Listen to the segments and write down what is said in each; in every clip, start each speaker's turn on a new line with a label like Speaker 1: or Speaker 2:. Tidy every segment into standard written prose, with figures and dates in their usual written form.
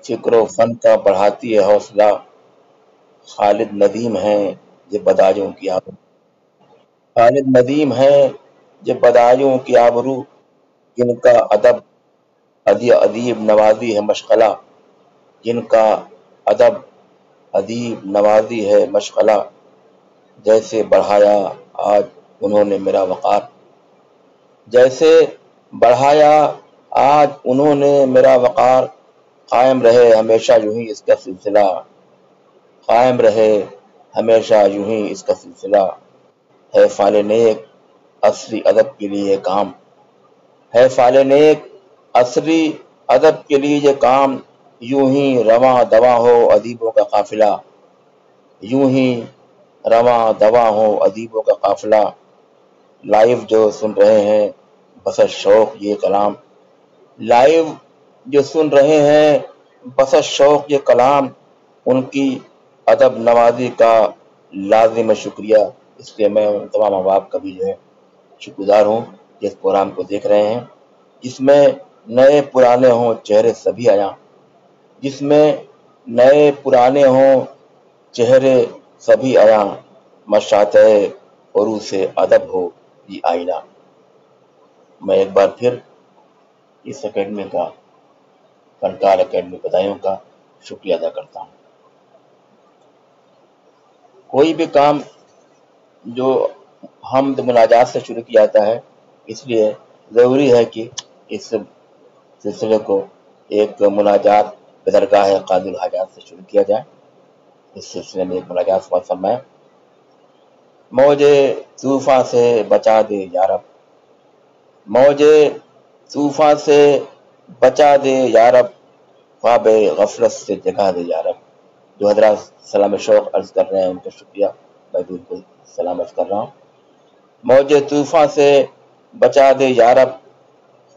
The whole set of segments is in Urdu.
Speaker 1: فکر و فن کا بڑھاتی ہے حوصلہ، خالد ندیم ہیں یہ بدایوں کی آبرو، خالد ندیم ہیں یہ بدایوں کی آبرو، جن کا ادب ادیب نوازی ہے مشغلہ، جن کا ادب ادیب نوازی ہے مشغلہ، جیسے بڑھایا آج انہوں نے میرا وقار، جیسے بڑھایا آج انہوں نے میرا وقار، قائم رہے ہمیشہ یوں ہی اس کا سلسلہ، قائم رہے ہمیشہ یوں ہی اس کا سلسلہ، ہے فال نیک عصری ادب کے لیے کام، ہے فال نیک عصری ادب کے لیے یہ کام، یوں ہی رواں دواں ہو ادیبوں کا قافلہ، یوں ہی رواں دواں ہو ادیبوں کا قافلہ، لائیو جو سن رہے ہیں بس شوق یہ کلام، لائیو جو سن رہے ہیں بس شوق یہ کلام، ان کی ادب نوازی کا لازم شکریہ، اس لیے میں ان تمام احباب کا بھی جو ہے شکر گزار ہوں کہ اس پروگرام کو دیکھ رہے ہیں، جس میں نئے پرانے ہوں چہرے سبھی آیا، جس میں نئے پرانے ہوں چہرے سبھی آیا، مشاطۂ عروس ادب ہو یہ آئینہ۔ میں ایک بار پھر اس اکیڈمی کا، فنکار اکیڈمی بدایوں کا شکریہ ادا کرتا ہوں۔ کوئی بھی کام جو حمد مناجات سے شروع کیا جاتا ہے، اس لیے ضروری ہے کہ اس سلسلے کو ایک مناجات بدرگاہ قاضی الحاجات سے شروع کیا جائے۔ اس سلسلے میں ایک مناجات فرمائیں: موجے طوفان سے بچا دے یا رب، موجے طوفان سے بچا دے یا رب، خواب غفلت سے جگا دے یا رب۔ جو حضرات سلام شوق عرض کر رہے ہیں ان کا شکریہ، میں بالکل سلام عرض کر رہا ہوں۔ موجے طوفان سے بچا دے یا رب،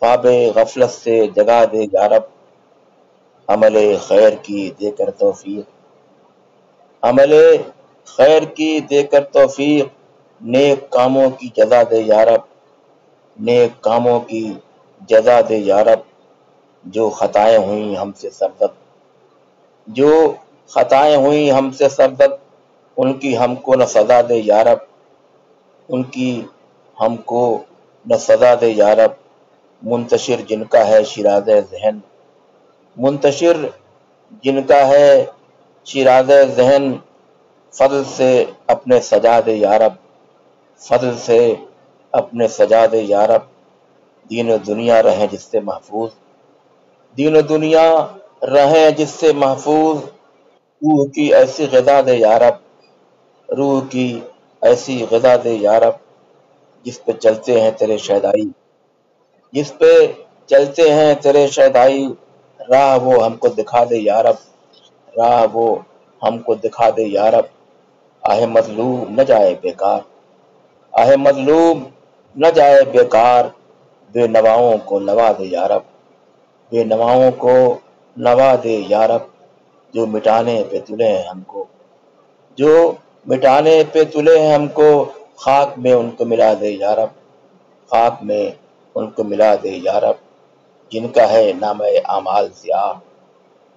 Speaker 1: خواب غفلت سے جگا دے یا رب، عمل خیر کی دے کر توفیق، عمل خیر کی دے کر توفیق، نیک کاموں کی جزا دے یا رب، نیک کاموں کی جزا دے یا رب، جو خطائیں ہوئیں ہم سے سرزد، جو خطائیں ہوئیں ہم سے سرزد، ان کی ہم کو نہ سزا دے یا رب، ان کی ہم کو نہ سزا دے یا رب، منتشر جن کا ہے شیراز ذہن، منتشر جن کا ہے شیراز ذہن، فضل سے اپنے سجا دے یا رب، فضل سے اپنے سجا دے یا رب، دین و دنیا رہیں جس سے محفوظ، دین و دنیا رہیں جس سے محفوظ، روح کی ایسی غذا دے یا رب، روح کی ایسی غذا دے یا رب، جس پہ چلتے ہیں تیرے شیدائی، جس پہ چلتے ہیں تیرے شیدائی، راہ وہ ہم کو دکھا دے یا رب، راہ وہ ہم کو دکھا دے یا رب، آہ مظلوم نہ جائے بیکار، آہ مظلوم نہ جائے بیکار، بے نواؤں کو نوا دے یا رب، بے نواؤں کو نوا دے یا رب، جو مٹانے پہ تلے ہیں ہم کو، جو مٹانے پہ تلے ہیں ہم کو، خاک میں ان کو ملا دے یا رب، خاک میں ان کو ملا دے یا رب، جن کا ہے نامہ اعمال سیاہ،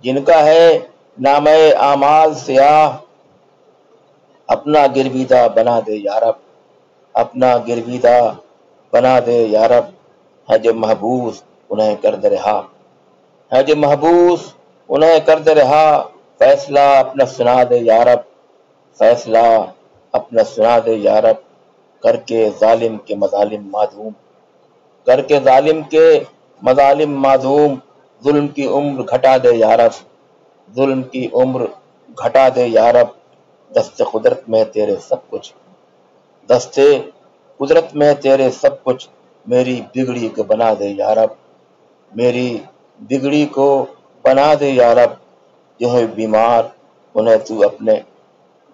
Speaker 1: جن کا ہے نامہ اعمال سیاہ، اپنا گرویدہ بنا دے یا رب، اپنا گرویدہ بنا دے یا رب، ہے جو محبوس انہیں کر دے رہا، ہے جو محبوس انہیں کر دے رہا، فیصلہ اپنا سنا دے یا رب، فیصلہ اپنا سنا دے یا رب، کر کے ظالم کے مظالم معدوم، کر کے ظالم کے مظالم معدوم، ظلم کی عمر گھٹا دے یا رب، ظلم کی عمر گھٹا دے یا رب، دست قدرت میں تیرے سب کچھ، دست قدرت میں تیرے سب کچھ، میری بگڑی کو بنا دے یا رب، میری بگڑی کو بنا دے یا رب، جو ہے بیمار انہیں تو اپنے،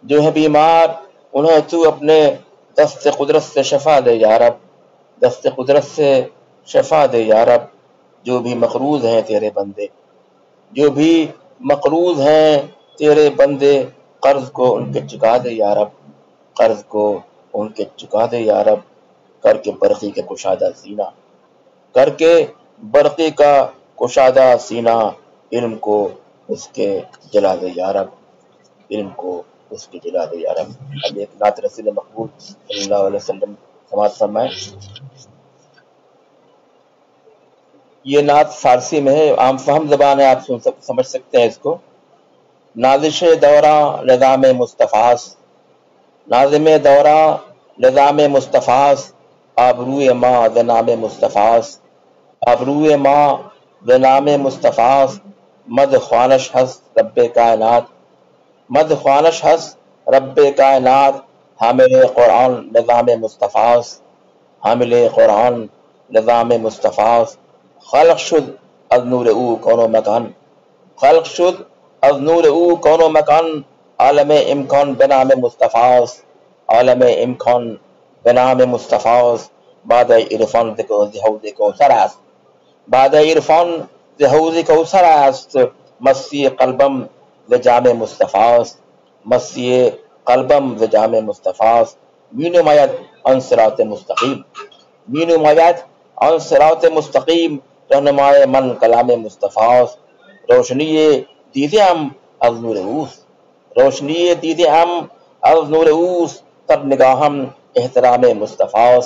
Speaker 1: جو ہے بیمار انہیں تو اپنے دست قدرت سے شفا دے یا رب، دست قدرت سے شفا دے یا رب، جو بھی مقروض ہیں تیرے بندے، جو بھی مقروض ہیں تیرے بندے، قرض کو ان کے چکا دے یا رب، قرض کو ان کے چکا دے یا رب، کر کے برقی کے کشادہ سینہ، کر کے برقی کا کشادہ سینہ، علم کو اس کے جلا دے یا رب، علم کو اس کے جلا دے یا رب۔ اب ایک نعت رسول مقبول صلی اللہ علیہ وسلم سماعت فرمائیں۔ یہ نعت فارسی میں ہے، عام فہم زبان ہے، آپ سمجھ سکتے ہیں اس کو۔ نازش دوراں نظام مصطفیٰ، ناظم دوراں نظام مصطفیٰ، آبروئے ماں بنام مصطفیٰ، آبروئے ماں بنام مصطفیٰ، مد خوانش ہست رب کائنات، مد خوانش ہست رب کائنات، حامل قرآن نظام مصطفیٰ، حامل قرآن نظام مصطفیٰ، خلق شد از نور او کون و مکان، خلق شد از نور او کون و مکان، عالم امکان بنام مصطفیٰ، عالم امکان بنام مصطفیٰ، بعد عرفان ز حوض کوثر است، بعد عرفان ز حوض کوثر است، مسی قلبم ز جام مصطفیٰ، مسی قلبم ز جام مصطفیٰ، می نماید آن صراط مستقیم، می نماید آن صراط مستقیم، رہنمائے من کلام مصطفیٰ، روشنی دیده ام از نور اوست، روشنی دیده ام از نور اوست، در نگاهم احترام مصطفیٰ،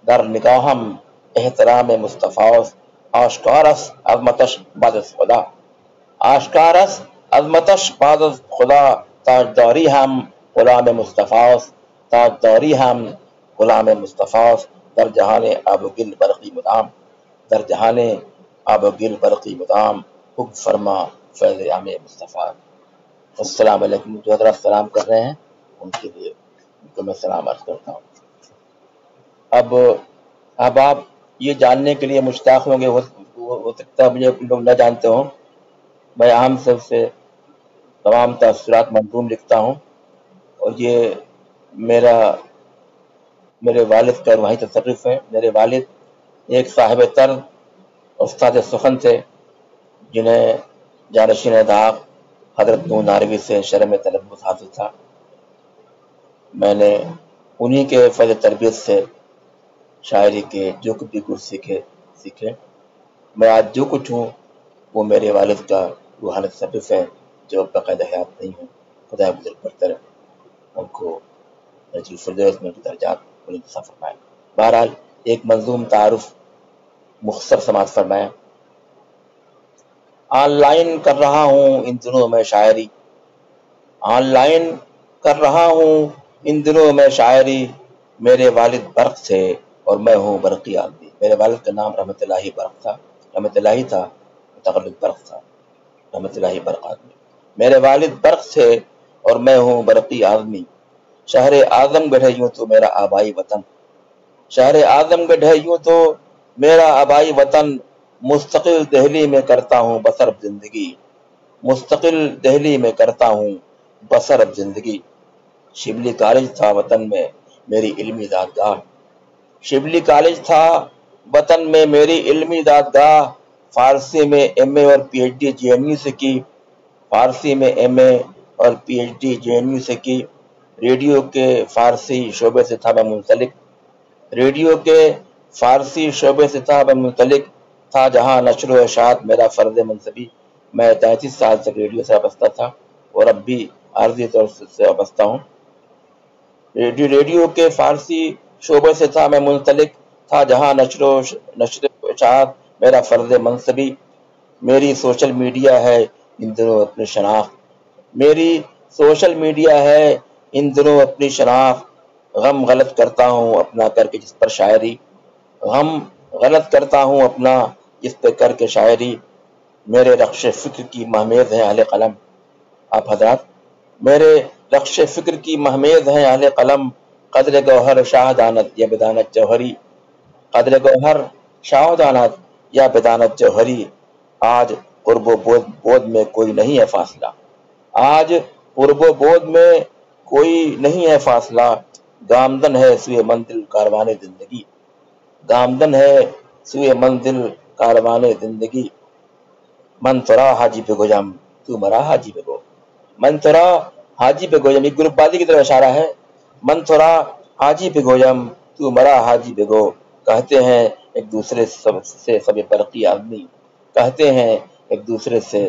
Speaker 1: در نگاهم احترام مصطفیٰ، آشکار است عظمتش بعد از خدا، آشکار است عظمتش بعد از خدا، تاجداری هم غلام مصطفیٰ، تاجداری هم غلام مصطفیٰ، در جہان آب و گل برقی مدام، در جہان آب و گل برقی مدام، حکم فرما فیض عام مصطفیٰ۔ السلام علیکم۔ جو حضرات سلام کر رہے ہیں ان کے لیے ان کو میں سلام عرض کرتا ہوں۔ اب آپ یہ جاننے کے لیے مشتاق ہوں گے، ہو سکتا ہے مجھے لوگ نہ جانتے ہوں، میں عام سب سے تمام تاثرات منظوم لکھتا ہوں، اور یہ میرے والد کا روحانی تصرف ہے۔ میرے والد ایک صاحب طرز استاد سخن تھے، جنہیں جانشین داغ حضرت نور ناروی سے شرح میں تلفظ حاصل تھا۔ میں نے انہی کے فیض تربیت سے شاعری کے جو کچھ بھی گر سیکھے۔ میں آج جو کچھ ہوں وہ میرے والد کا روحانی تصرف ہے، جو باقاعدہ حیات نہیں ہے۔ خدا بزرگ برتر ان کو نجیب فردوس میں کی درجات انتظام فرمائے۔ بہرحال ایک منظوم تعارف مختصر سماعت فرمائیں۔ آن لائن کر رہا ہوں ان دنوں میں شاعری، آن لائن کر رہا ہوں ان دنوں میں شاعری، میرے والد برق تھے اور میں ہوں برقی آدمی۔ میرے والد کا نام رحمت الہی برق تھا، رحمت الہی تھا، متغلب برق تھا، رحمت الہی برق آدمی۔ میرے والد برق تھے اور میں ہوں برقی آدمی، شہر اعظم گڑھ ہے یوں تو میرا آبائی وطن، شہر اعظم گڑھ ہے یوں تو میرا آبائی وطن، مستقل دہلی میں کرتا ہوں بسر زندگی، مستقل دہلی میں کرتا ہوں بسر زندگی۔ شبلی کالج تھا وطن میں میری علمی دادگاہ، شبلی کالج تھا وطن میں میری علمی دادگاہ، فارسی میں ایم اے اور P H D J N U سے کی، فارسی میں ایم اے اور P H D J N U سے کی۔ ریڈیو کے فارسی شعبے سے تھا میں منسلک، ریڈیو کے فارسی شعبے سے تھا میں منسلک، تھا جہاں نشر و اشاعت میرا فرض منصبی۔ میں 33 سال تک ریڈیو سے وابستہ تھا اور اب بھی عارضی طور سے وابستہ ہوں۔ ریڈیو کے فارسی شعبے سے تھا میں منسلک، تھا جہاں نشر و اشاعت میرا فرض منصبی۔ میری سوشل میڈیا ہے ان دنوں اپنی شناخت، میری سوشل میڈیا ہے ان دنوں اپنی شناخت، غم غلط کرتا ہوں اپنا کر کے جس پر شاعری، غم غلط کرتا ہوں اپنا جس پہ کر کے شاعری، میرے رقش فکر کی مہمیز ہے اہل قلم۔ آپ حضرات میرے رقش فکر کی مہمیز ہیں اہل قلم، قدر گوہر شاہ دانت یا بدانت جوہری، قدر گوہر شاہ دانت یا بدانت جوہری، آج قرب و بود میں کوئی نہیں ہے فاصلہ، آج قرب و بود میں کوئی نہیں ہے فاصلہ، گامزن ہے سوئے منزل کاروان زندگی، گامزن ہے سوئے منزل کاروان زندگی، من ترا حاجی پہ گوجم تو مرا حاجی پہ گو، من ترا حاجی پہ گوجم، ایک گروپ بازی کی طرف اشارہ ہے، من ترا حاجی پہ گوجم تو مرا حاجی پہ گو، کہتے ہیں ایک دوسرے سے سب برقی آدمی، کہتے ہیں ایک دوسرے سے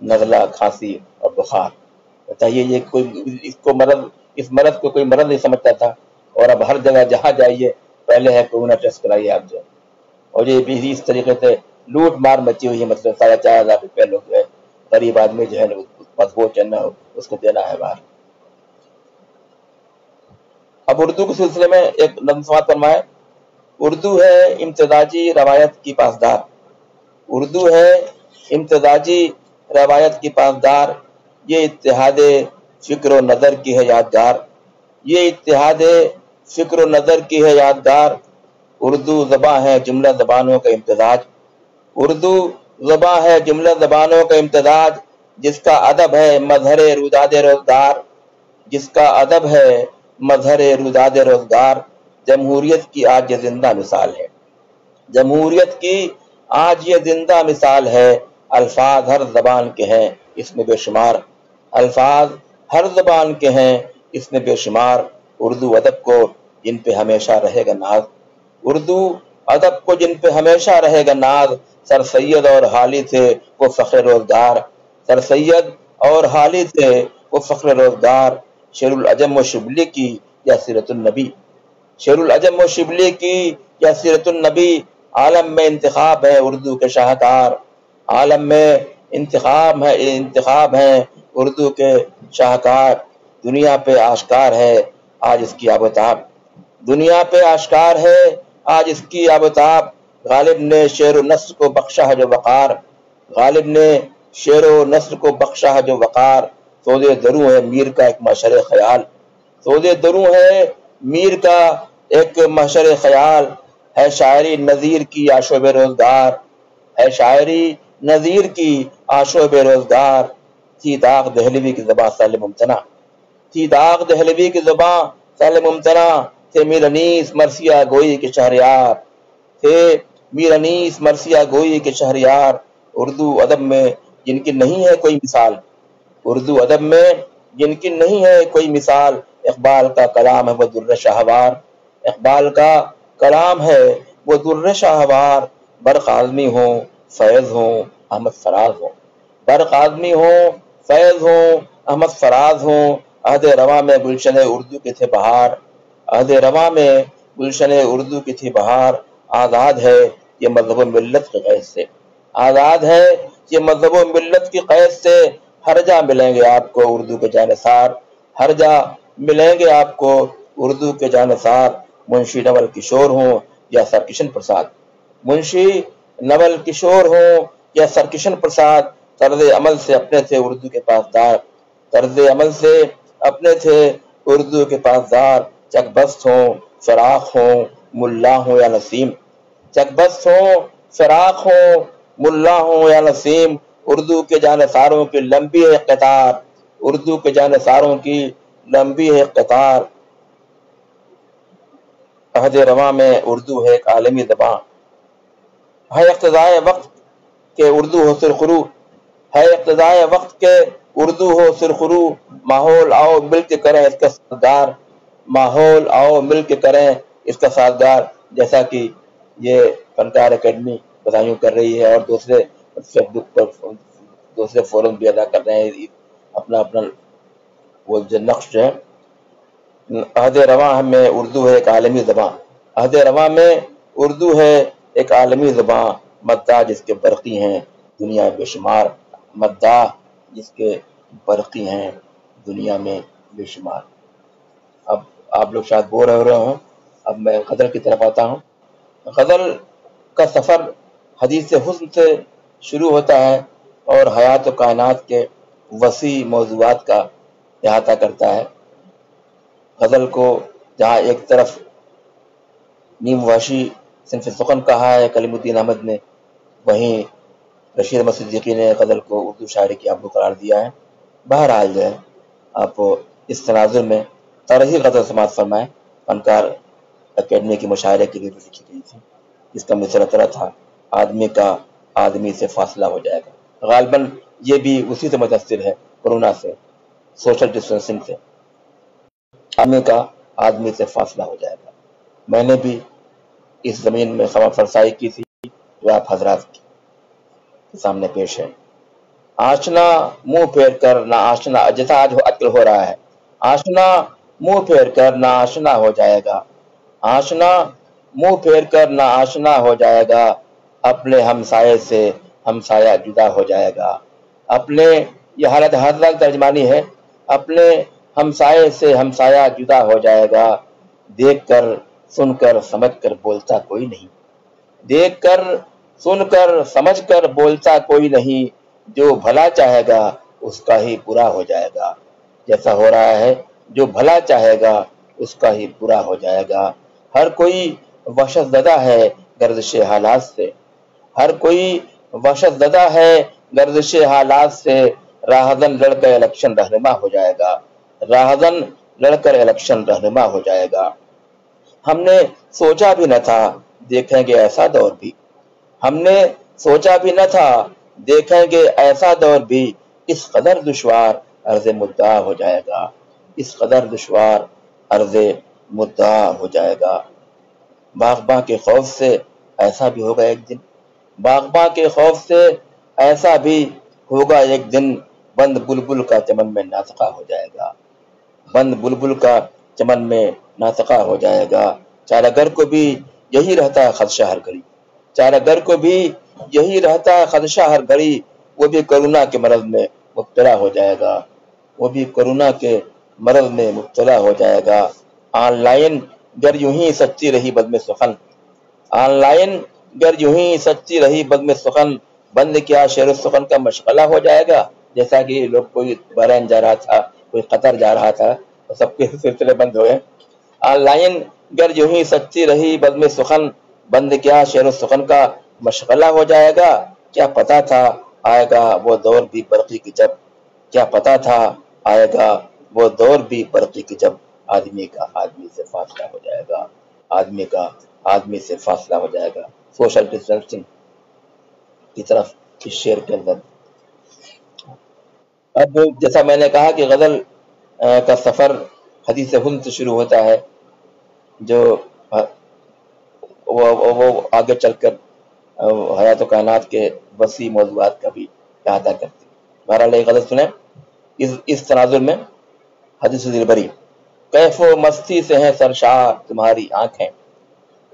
Speaker 1: نزلہ، کھانسی اور بخار۔ بتائیے یہ کوئی اس مرض کو کوئی مرض نہیں سمجھتا تھا، اور اب ہر جگہ جہاں جائیے پہلے ہے کورونا ٹیسٹ کرائیے آپ جو، اور یہ بھی اس طریقے سے لوٹ مار مچی ہوئی ہے، مطلب 4,500 روپیہ لوگ جو ہے غریب آدمی جو ہے پاسپورٹ چلنا ہو اس کو دینا ہے باہر۔ اب اردو کے سلسلے میں ایک نظم سماعت فرمائے۔ اردو ہے امتزاجی روایت کی پاسدار، اردو ہے امتزاجی روایت کی پاسدار، یہ اتحاد فکر و نظر کی ہے یادگار، یہ اتحاد فکر و نظر کی ہے یادگار، اردو زباں ہے جملہ زبانوں کا امتزاج، اردو زباں ہے جملہ زبانوں کا امتزاج، جس کا ادب ہے مظہر روداد روزگار، جس کا ادب ہے مظہر روداد روزگار، جمہوریت کی آج یہ زندہ مثال ہے، جمہوریت کی آج یہ زندہ مثال ہے، الفاظ ہر زبان کے ہیں اس میں بے شمار، الفاظ ہر زبان کے ہیں اس میں بے شمار، اردو ادب کو جن پہ ہمیشہ رہے گا ناز، اردو ادب کو جن پہ ہمیشہ رہے گا ناز، سر سید اور حالی سے وہ فخر روزگار، سر سید اور حالی سے وہ فخر روزگار، شیر العجم و شبلی کی یا سیرت النبی، شیر العجم و شبلی کی یا سیرت النبی، عالم میں انتخاب ہے اردو کے شاہکار، عالم میں انتخاب ہیں اردو کے شاہکار، دنیا پہ آشکار ہے آج اس کی آبتاب، دنیا پہ آشکار ہے آج اس کی آبتاب، غالب نے شعر و نثر کو بخشا ہے جو وقار، غالب نے شعر و نثر کو بخشا ہے جو وقار، سود دروں ہے میر کا ایک محشر خیال، سود دروں ہے میر کا ایک محشر خیال، ہے شاعری نظیر کی آشو بے روزگار، ہے شاعری نظیر کی آشو بے روزگار، تھی داغ دہلوی کی زباں سہل ممتنع، تھی داغ دہلوی کی زباں سہل ممتنع، تھے میر انیس مرثیہ گوئی کے شہریار، تھے میر انیس مرثیہ گوئی کے شہریار، اردو ادب میں جن کی نہیں ہے کوئی مثال، اردو ادب میں جن کی نہیں ہے کوئی مثال، اقبال کا کلام ہے وہ در شاہوار، اقبال کا کلام ہے وہ در شاہوار، برق آزمی ہوں فیض ہوں احمد فراز ہوں، برق آزمی ہوں فیض ہوں احمد فراز ہوں، عہد رواں میں گلشن اردو کی تھے بہار، عہد رواں میں گلشن اردو کی تھی بہار، آزاد ہے یہ مذہب و ملت کے قید سے، آزاد ہے یہ مذہب و ملت کی قید سے، ہر جا ملیں گے آپ کو اردو کے جانثار، ہر جا ملیں گے آپ کو اردو کے جانثار، منشی نول کشور ہوں یا سرکشن پرساد، منشی نول کشور ہوں یا سرکشن پرساد، طرز عمل سے اپنے تھے اردو کے پاسدار، طرز عمل سے اپنے تھے اردو کے پاسدار، چک بست ہوں فراق ہوں ملا ہوں یا نسیم، چک بست ہوں فراق ہوں ملا ہوں یا نسیم، اردو کے جانثاروں کی لمبی ہے قطار، اردو کے جانثاروں کی لمبی ہے قطار، عہد رواں میں اردو ہے ایک عالمی زبان، ہے اقتضائے وقت کہ اردو ہو سرخرو، ہے اقتضائے وقت کے اردو ہو سرخرو، ماحول آؤ مل کے کریں اس کا سازگار، ماحول آؤ مل کے کریں اس کا سازگار، جیسا کہ یہ فنکار اکیڈمی بدایوں کر رہی ہے اور دوسرے فورم بھی ادا کر رہے ہیں اپنا وہ جو نقش ہے، عہد رواں میں اردو ہے ایک عالمی زبان، عہد رواں میں اردو ہے ایک عالمی زبان، مداح جس کے برقی ہیں دنیا بے شمار، مداح جس کے برقی ہیں دنیا میں بے شمار۔ اب آپ لوگ شاید بور ہو رہے ہوں، اب میں غزل کی طرف آتا ہوں۔ غزل کا سفر حدیث حسن سے شروع ہوتا ہے اور حیات و کائنات کے وسیع موضوعات کا احاطہ کرتا ہے۔ غزل کو جہاں ایک طرف نیم وحشی صنف سخن کہا ہے کلیم الدین احمد نے، وہیں رشید احمد صدیقی نے غزل کو اردو شاعری کی ابرو قرار دیا ہے۔ بہرحال جو ہے آپ اس تناظر میں طرحی غزل سماعت فرمائیں، فنکار اکیڈمی کی مشاعرے کے لیے لکھی گئی تھی، جس کا مسئلہ تھا آدمی کا آدمی سے فاصلہ ہو جائے گا۔ غالباً یہ بھی اسی سے متاثر ہے، کورونا سے، سوشل ڈسٹینسنگ سے، آدمی کا آدمی سے فاصلہ ہو جائے گا۔ میں نے بھی اس زمین میں خبر فرسائی کی تھی جو آپ حضرات کے سامنے پیش ہے۔ آشنا منہ پھیر کر نہ آشنا، جیسا آج کل ہو رہا ہے، آشنا منہ پھیر کر نہ آشنا ہو جائے گا، آشنا منہ پھیر کر نہ آشنا ہو جائے گا، اپنے ہمسائے سے ہمسایہ جدا ہو جائے گا۔ اپنے، یہ حالت حاضرہ ترجمانی ہے، اپنے ہمسائے سے ہمسایہ جدا ہو جائے گا، دیکھ کر سن کر سمجھ کر بولتا کوئی نہیں، دیکھ کر سن کر سمجھ کر بولتا کوئی نہیں، جو بھلا چاہے گا اس کا ہی برا ہو جائے گا۔ جیسا ہو رہا ہے، جو بھلا چاہے گا اس کا ہی برا ہو جائے گا۔ ہر کوئی وحشت زدہ ہے گردش حالات سے، ہر کوئی وحشت زدہ ہے گردش حالات سے، راہزن لڑ کر الیکشن رہنما ہو جائے گا، راہزن لڑ کر الیکشن رہنما ہو جائے گا۔ ہم نے سوچا بھی نہ تھا دیکھیں گے ایسا دور بھی، ہم نے سوچا بھی نہ تھا دیکھیں گے ایسا دور بھی، اس قدر دشوار عرض مدعا ہو جائے گا، اس قدر دشوار عرض مدعا ہو جائے گا۔ باغباں کے خوف سے ایسا بھی ہوگا ایک دن، باغباں کے خوف سے ایسا بھی ہوگا ایک دن، بند بلبل کا چمن میں ناطقہ ہو جائے گا، بند بلبل کا چمن میں ناطقہ ہو جائے گا۔ چارہ گر کو بھی یہی رہتا ہے خدشہ ہر گھڑی، چارہ گر کو بھی یہی رہتا ہے خدشہ ہر گھڑی، وہ بھی کرونا کے مرض میں مبتلا ہو جائے گا، وہ بھی کرونا کے مرض میں مبتلا ہو جائے گا۔ آن لائن گر یوں ہی سچتی رہی بزم سخن، آن لائن گر یوں ہی سچتی رہی بزم سخن، بند کیا شعر و سخن کا مشغلہ ہو جائے گا۔ جیسا کہ لوگ، کوئی بحرین جا رہا تھا، کوئی قطر جا رہا تھا، تو سب کے سلسلے بند ہوئے۔ آن لائن گر یوں ہی سچتی رہی بزم سخن، بند کیا شعر و سخن کا مشغلہ ہو جائے گا۔ کیا پتا تھا آئے گا وہ دور بھی برقی کی جب، کیا پتا تھا آئے گا وہ دور بھی برقی کی جب، آدمی کا آدمی سے فاصلہ ہو جائے گا، آدمی کا آدمی سے فاصلہ ہو جائے گا۔ سوشل ڈسٹینسنگ کی طرف اس شعر کے اندر۔ اب جیسا میں نے کہا کہ غزل کا سفر حدیث ہند سے شروع ہوتا ہے، جو وہ آگے چل کر حیات و کائنات کے وسیع موضوعات کا بھی احاطہ کرتی ہے۔ بہرحال ایک غزل سنیں اس تناظر میں، حدیث دلبری۔ کیف و مستی سے ہیں سرشار تمہاری آنکھیں،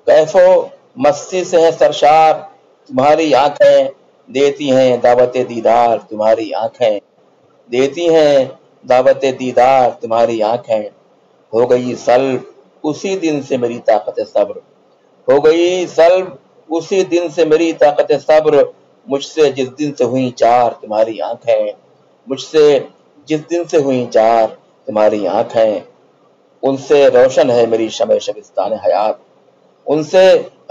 Speaker 1: کیف و مستی سے ہیں سرشار تمہاری آنکھیں، دیتی ہیں دعوت دیدار تمہاری آنکھیں، دیتی ہیں دعوت دیدار تمہاری آنکھیں، ہو گئی سلب اسی دن سے میری طاقت صبر، ہو گئی سلب اسی دن سے میری طاقت صبر، مجھ سے جس دن سے ہوئی چار تمہاری آنکھیں، مجھ سے جس دن سے ہوئی چار تمہاری آنکھیں، ان سے روشن ہے میری شمع شبستان حیات، ان سے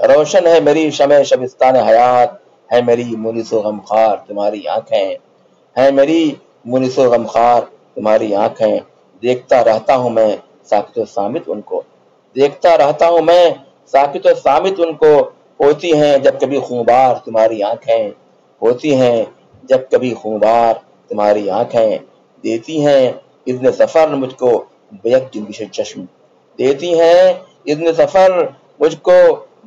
Speaker 1: روشن ہے میری شمع شبستان حیات، ہے میری مونس و غمخوار تمہاری آنکھیں، ہے میری مونس و غمخوار تمہاری آنکھیں، دیکھتا رہتا ہوں میں ساکت و صامت ان کو، دیکھتا رہتا ہوں میں ساکت و صامت ان کو، ہوتی ہیں جب کبھی خونبار تمہاری آنکھیں، ہوتی ہیں جب کبھی خونبار تمہاری آنکھیں، دیتی ہیں اذن سفر مجھ کو بیک جنبش چشم، دیتی ہیں اذن سفر مجھ کو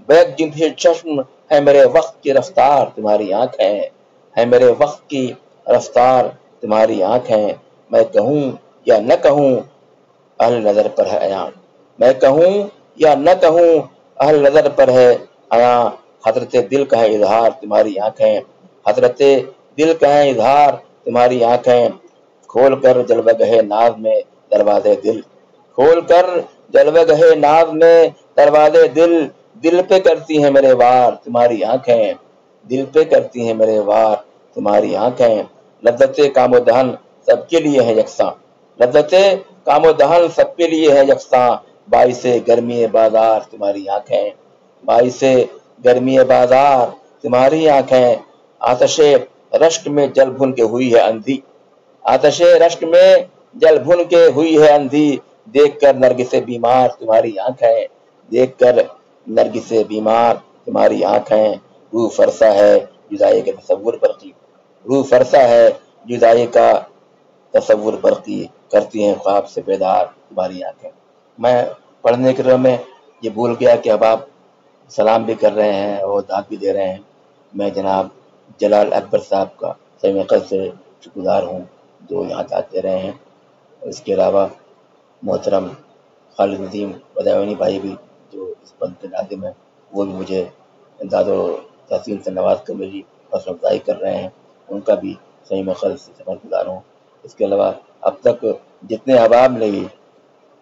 Speaker 1: بیک جنبش چشم، ہے میرے وقت کی رفتار تمہاری آنکھیں، ہے میرے وقت کی رفتار تمہاری آنکھیں، میں کہوں یا نہ کہوں اہل نظر پر ہے عیاں، میں کہوں یا نہ کہوں اہل نظر پر ہے عیاں، حضرت دل کا ہے اظہار تمہاری آنکھیں، حضرت دل کا ہے اظہار تمہاری آنکھیں، کھول کر جلوہ گہ ناز میں دروازے دل، کھول کر جلوہ گہ ناز میں دروازے دل، دل پہ کرتی ہیں میرے وار تمہاری آنکھیں، دل پہ کرتی ہیں میرے وار تمہاری آنکھیں، لذت کام و دہن سب کے لیے ہے یکساں، لذت کام و دہن سب کے لیے ہے یکساں، باعث گرمی بازار تمہاری آنکھیں، باعث گرمی بازار تمہاری آنکھیں، آتش رشک میں جل بھن کے ہوئی ہے اندھی، آتش رشک میں جل بھن کے ہوئی ہے اندھی، دیکھ کر نرگس بیمار تمہاری آنکھیں، دیکھ کر نرگس بیمار تمہاری آنکھیں، روح فرسا ہے جدائی کے تصور برقی، روح فرسا ہے جدائی کا تصور برقی، کرتی ہیں خواب سے بیدار تمہاری آنکھیں۔ میں پڑھنے کے میں یہ بھول گیا کہ اب آپ سلام بھی کر رہے ہیں اور داد بھی دے رہے ہیں۔ میں جناب جلال اکبر صاحب کا سمع قد سے شکرگزار ہوں جو یہاں آتے رہے ہیں۔ اس کے علاوہ محترم خالد ندیم بدایونی بھائی بھی جو اس بند کے ناظم ہیں، وہ بھی مجھے امداد و تحسین سے نواز کر میری حوصلہ افزائی کر رہے ہیں، ان کا بھی صحیح میں خالص سے شکرگزار ہوں۔ اس کے علاوہ اب تک جتنے احباب نے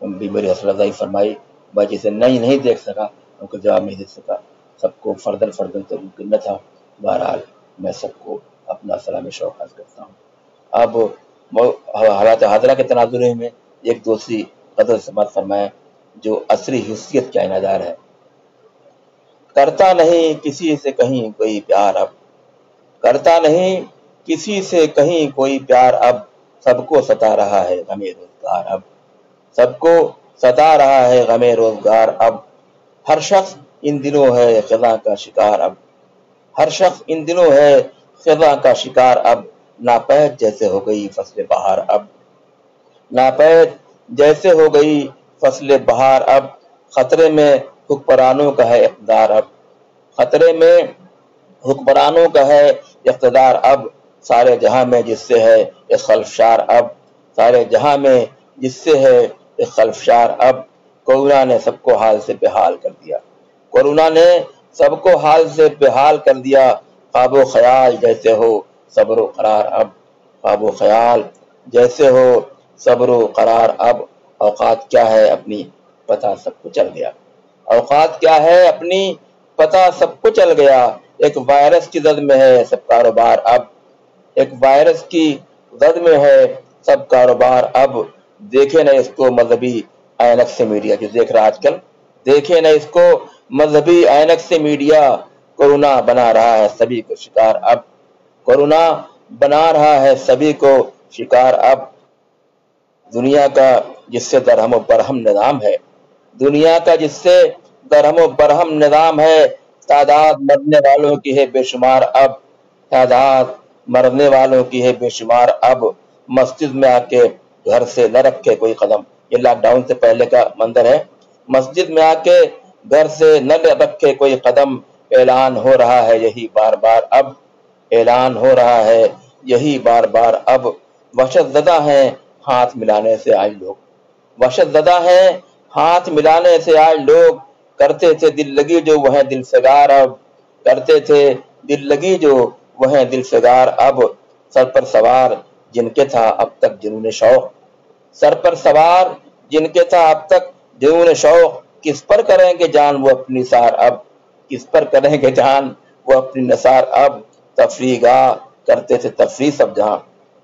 Speaker 1: بھی میری حوصلہ افزائی فرمائی، میں جسے نہیں دیکھ سکا، ان کو جواب نہیں دے سکا، سب کو فردن تو ممکن نہ تھا، بہرحال میں سب کو اپنا سلام شوق عرض کرتا ہوں۔ اب حالات حاضرہ کے تناظر میں ایک دوسری غزل سماعت فرمائیں جو عصری حسیت کا انعدار ہے۔ کرتا نہیں کسی سے کہیں کوئی پیار اب، کرتا نہیں کسی سے کہیں کوئی پیار اب، سب کو ستا رہا ہے غم روزگار اب، سب کو ستا رہا ہے غم روزگار اب، ہر شخص ان دنوں ہے خزاں کا شکار اب، ہر شخص ان دنوں ہے خزاں کا شکار اب، ناپید جیسے ہو گئی فصل بہار اب، ناپید جیسے ہو گئی فصل بہار اب، خطرے میں حکمرانوں کا ہے اقتدار اب، خطرے میں حکمرانوں کا ہے اقتدار اب، سارے جہاں میں جس سے ہے ایک خلفشار اب، سارے جہاں میں جس سے ہے ایک خلفشار اب، کورونا نے سب کو حال سے بحال کر دیا، کورونا نے سب کو حال سے بحال کر دیا، خواب و خیال جیسے ہو صبر و قرار اب، خواب و خیال جیسے ہو صبر و قرار اب، اوقات کیا ہے اپنی پتہ سب کو چل گیا، اوقات کیا ہے اپنی پتہ سب کو چل گیا، ایک وائرس کی زد میں ہے سب کاروبار اب، ایک وائرس کی زد میں ہے سب کاروبار اب، دیکھے نہ اس کو مذہبی اینک سے میڈیا، جو دیکھ رہا آج کل، دیکھے نہ اس کو مذہبی اینک سے میڈیا، کورونا بنا رہا ہے سبھی کو شکار اب، کورونا بنا رہا ہے سبھی کو شکار اب، دنیا کا جس سے درہم و برہم نظام ہے، دنیا کا جس سے درہم و برہم نظام ہے، تعداد مرنے والوں کی ہے بے شمار اب، تعداد مرنے والوں کی ہے بے شمار اب، مسجد میں آ کے گھر سے نہ رکھے کوئی قدم، یہ لاک ڈاؤن سے پہلے کا منظر ہے، مسجد میں آ کے گھر سے نہ رکھے کوئی قدم، اعلان ہو رہا ہے یہی بار بار اب، اعلان ہو رہا ہے یہی بار بار اب، وحشت زدہ ہیں ہاتھ ملانے سے آج لوگ، وحشت زدہ ہیں ہاتھ ملانے سے آج لوگ، کرتے تھے دل لگی جو وہ ہیں دل فگار اب، کرتے تھے دل لگی جو وہ ہیں دل فگار اب، سر پر سوار جن کے تھا اب تک جنون شوق، سر پر سوار جن کے تھا اب تک جنون شوق، کس پر کریں گے جان وہ اپنی نثار اب، کس پر کریں گے جان وہ اپنی نثار اب، تفریح گاہ کرتے تھے تفریح سب جہاں،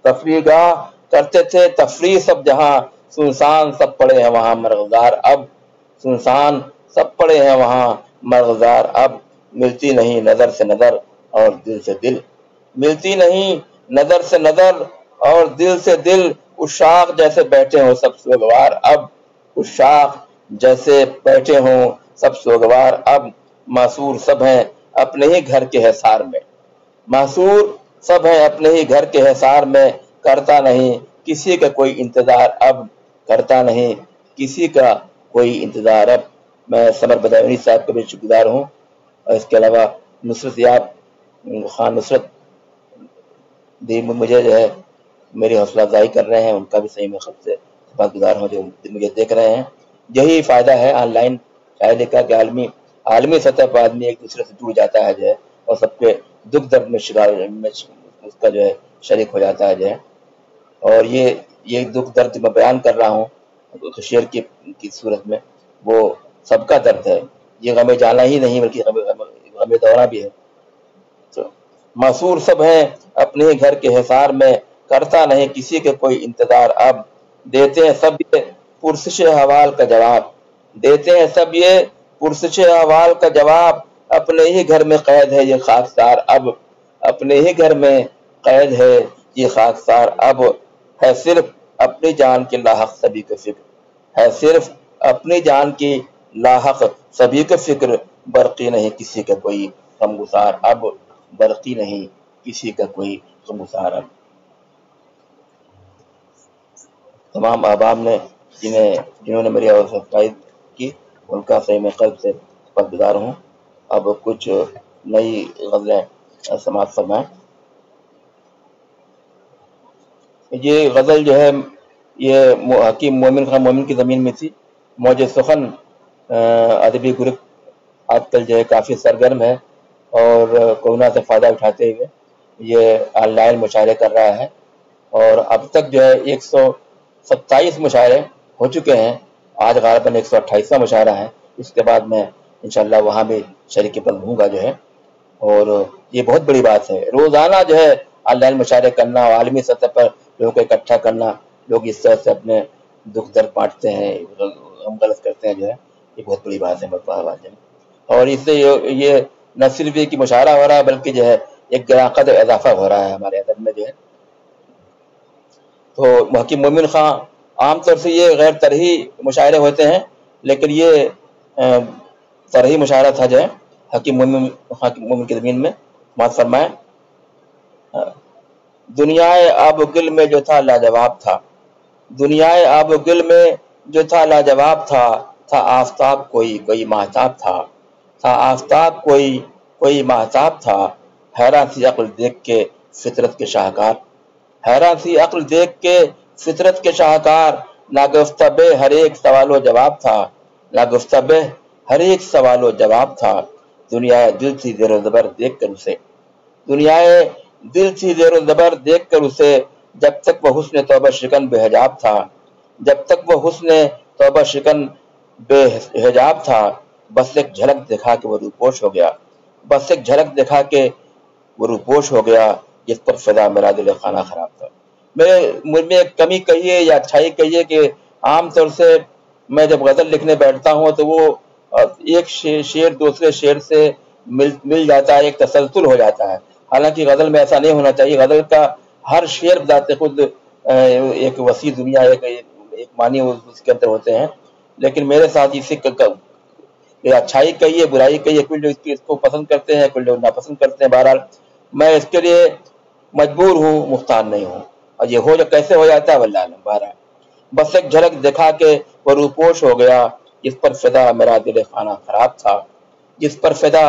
Speaker 1: تفریح گاہ کرتے تھے تفریح سب جہاں، سنسان سب پڑے ہیں وہاں مرغزار اب، سنسان سب پڑے ہیں وہاں مرغزار اب، ملتی نہیں نظر سے نظر اور دل سے دل، ملتی نہیں نظر سے نظر اور دل سے دل، اس شاخ جیسے بیٹھے ہوں سب سوگوار اب، اس شاخ جیسے بیٹھے ہوں سب سوگوار اب، معصور سب ہیں اپنے ہی گھر کے حصار میں، معصور سب ہیں اپنے ہی گھر کے حصار میں، کرتا نہیں کسی کا کوئی انتظار اب، کرتا نہیں کسی کا کوئی انتظار اب، میں سمر بدایونی صاحب کا بھی شکرگزار ہوں، اور اس کے علاوہ نصرت یاب خان نصرت بھی مجھے جو ہے میری حوصلہ افزائی کر رہے ہیں، ان کا بھی صحیح میں خود سے شکرگزار ہوں جو مجھے دیکھ رہے ہیں، یہی فائدہ ہے آن لائن شاید کا کہ عالمی سطح پر آدمی ایک دوسرے سے جڑ جاتا ہے جو ہے، اور سب کے دکھ درد میں اس کا جو ہے شریک ہو جاتا ہے جو ہے، اور یہ دکھ درد میں بیان کر رہا ہوں شعر کی صورت میں، وہ سب کا درد ہے، یہ غم جانا ہی نہیں بلکہ غم دورہ بھی ہے، معصور سب ہیں اپنے ہی گھر کے حصار میں، کرتا نہیں کسی کے کوئی انتظار اب، دیتے ہیں سب یہ پرسش احوال کا جواب، دیتے ہیں سب یہ پرسش احوال کا جواب، اپنے ہی گھر میں قید ہے یہ خاکسار اب، اپنے ہی گھر میں قید ہے یہ خاکسار اب، ہے صرف اپنی جان کی لاحق سبھی کا فکر، ہے صرف اپنی جان کی لاحق سبھی کا فکر، برقی نہیں کسی کا کوئی غمگسار اب، برقی نہیں کسی کا کوئی غمگسار اب۔ تمام احباب نے جنہوں نے میری حوصلہ افزائی کی، ان کا صحیح میں قلب سے شکرگزار ہوں۔ اب کچھ نئی غزلیں سماعت فرمائیں۔ یہ غزل جو ہے یہ حکیم مومن خان مومن کی زمین میں تھی. موج سخن ادبی گروپ آج کل جو ہے کافی سرگرم ہے اور کورونا سے فائدہ اٹھاتے ہوئے یہ آن لائن مشاعرے کر رہا ہے اور اب تک جو ہے 127 مشاعرے ہو چکے ہیں. آج غالباً 128واں مشاعرہ ہے. اس کے بعد میں انشاءاللہ وہاں بھی شریک پن ہوں گا جو ہے. اور یہ بہت بڑی بات ہے. روزانہ جو ہے آن لائن مشاعرے کرنا، عالمی سطح پر لوگوں کو اکٹھا کرنا، لوگ اس طرح سے اپنے دکھ درد بانٹتے ہیں، ہم غلط کرتے ہیں جو ہے، یہ بہت بڑی بات ہے اور اس سے یہ نہ صرف یہ کہ مشاعرہ ہو رہا ہے بلکہ جو ہے ایک گراں قدر اضافہ ہو رہا ہے ہمارے ادب میں جو ہے. تو حکیم مومن خان عام طور سے یہ غیر طرحی مشاعرے ہوتے ہیں، لیکن یہ طرحی مشاعرہ تھا جو ہے حکیم مومن کی زمین میں. بات فرمائیں، دنیائے آب و گل میں جو تھا لاجواب تھا، دنیائے آب و گل میں جو تھا لاجواب تھا آفتاب کوئی ماہتاب تھا آفتاب کوئی ماہتاب تھا. حیران سی عقل دیکھ کے فطرت کے شاہکار، حیران سی عقل دیکھ کے فطرت کے شاہکار. ناگفتہ بے ہر ایک سوال و جواب تھا، ناگفتہ بے ہر ایک سوال و جواب تھا. دنیا دل تھی زیر و زبر دیکھ کر اسے، دنیا دل تھی زیر و زبر دیکھ کر اسے. جب تک وہ حسن توبہ شکن بے حجاب تھا، جب تک وہ حسن توبہ شکن بے حجاب تھا. بس ایک جھلک دکھا کے وہ روپوش ہو گیا، بس ایک جھلک دکھا کے وہ روپوش ہو گیا. جس پر فدا میرا دل خانہ خراب تھا. مجھ میں ایک کمی کہیے یا اچھائی کہیے کہ عام طور سے میں جب غزل لکھنے بیٹھتا ہوں تو وہ ایک شعر دوسرے شعر سے مل جاتا ہے، ایک تسلسل ہو جاتا ہے. حالانکہ غزل میں ایسا نہیں ہونا چاہیے. غزل کا ہر شعر ذات خود ایک وسیع دنیا، ایک معنی اس کے اندر ہوتے ہیں. لیکن میرے ساتھ اسی اچھائی کہیے برائی کہیے، کچھ لوگ اس کو پسند کرتے ہیں، کچھ لوگ ناپسند کرتے ہیں. بہرحال میں اس کے لیے مجبور ہوں، مختار نہیں ہوں. اور یہ ہو جو کیسے ہو جاتا ہے واللہ علم. بہرحال بس ایک جھلک دکھا کے وہ روپوش ہو گیا. جس پر فدا میرا دل خانہ خراب تھا، جس پر فدا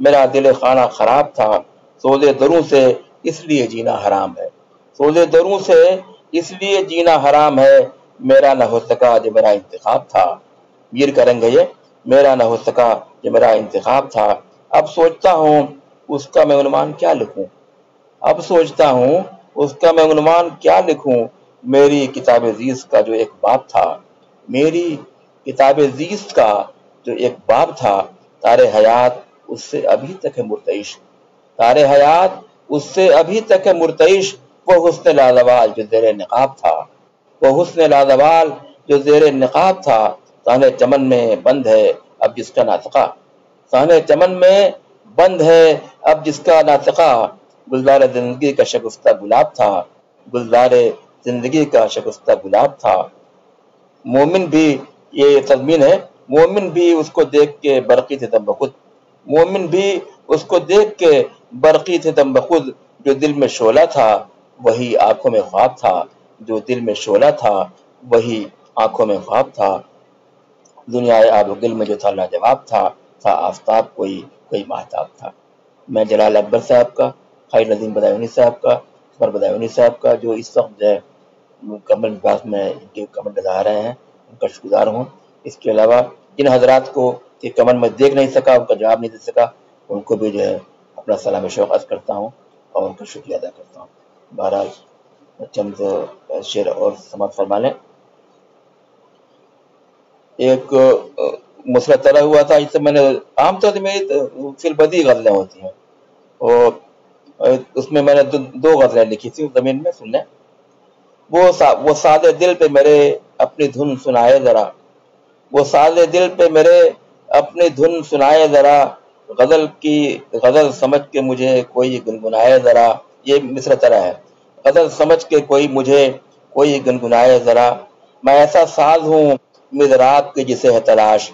Speaker 1: میرا دل خانہ خراب تھا. سودے دروں سے اس لیے جینا حرام ہے، سودے دروں سے اس لیے جینا حرام ہے. میرا نہ ہو سکا جو میرا انتخاب تھا، میر کریں گے یہ، میرا نہ ہو سکا جو میرا انتخاب تھا. اب سوچتا ہوں اس کا میں عنوان کیا لکھوں، اب سوچتا ہوں اس کا میں عنوان کیا لکھوں. میری کتاب عزیز کا جو ایک باب تھا، میری کتاب عزیز کا جو ایک باب تھا. تارے حیات اس سے ابھی تک ہے مرتعش، تارے حیات اس سے ابھی تک ہے مرتعش. وہ حسن لازوال جو زیر نقاب تھا، وہ حسن لازوال جو زیر نقاب تھا. صحن چمن میں بند ہے اب جس کا ناطقہ، صحن چمن میں بند ہے اب جس کا ناطقہ. گلزار زندگی کا شگفتہ گلاب تھا، گلزار زندگی کا شگفتہ گلاب تھا. مومن بھی، یہ تضمین ہے، مومن بھی اس کو دیکھ کے برقی تھے دم بخود، مومن بھی اس کو دیکھ کے برقی تھے دم بخود. جو دل میں شعلہ تھا وہی آنکھوں میں خواب تھا، جو دل میں شعلہ تھا وہی آنکھوں میں خواب تھا. دنیا آب و گل میں جو تھا لاجواب تھا آفتاب کوئی ماہتاب تھا. میں جلال اکبر صاحب کا، خیر نظیم بدایونی صاحب کا، عمر بدایونی صاحب کا جو اس وقت جو ہے کمنٹ باکس میں ان کے کمنٹ بتا رہے ہیں، ان کا شکر گزار ہوں. اس کے علاوہ جن حضرات کو یہ کمنٹ میں دیکھ نہیں سکا، ان کا جواب نہیں دے سکا، ان کو بھی جو ہے اپنا سلام شوق عرض کرتا ہوں اور ان کا شکریہ ادا کرتا ہوں. بہرحال چند شعر اور سماعت فرما لیں. ایک مسئلہ طرح ہوا تھا جس سے میں نے عام طور سے میری فی البدی غزلیں ہوتی ہیں اور اس میں نے دو غزلیں لکھی تھی زمین میں. سننے وہ سادے دل پہ میرے اپنی دھن سنائے ذرا، وہ سادے دل پہ میرے اپنی دھن سنائے ذرا. غزل سمجھ کے مجھے کوئی گنگنائے ذرا. یہ مصرع طرح ہے. غزل سمجھ کے کوئی گنگنائے ذرا. میں ایسا ساز ہوں مضراب کی جسے ہے تلاش،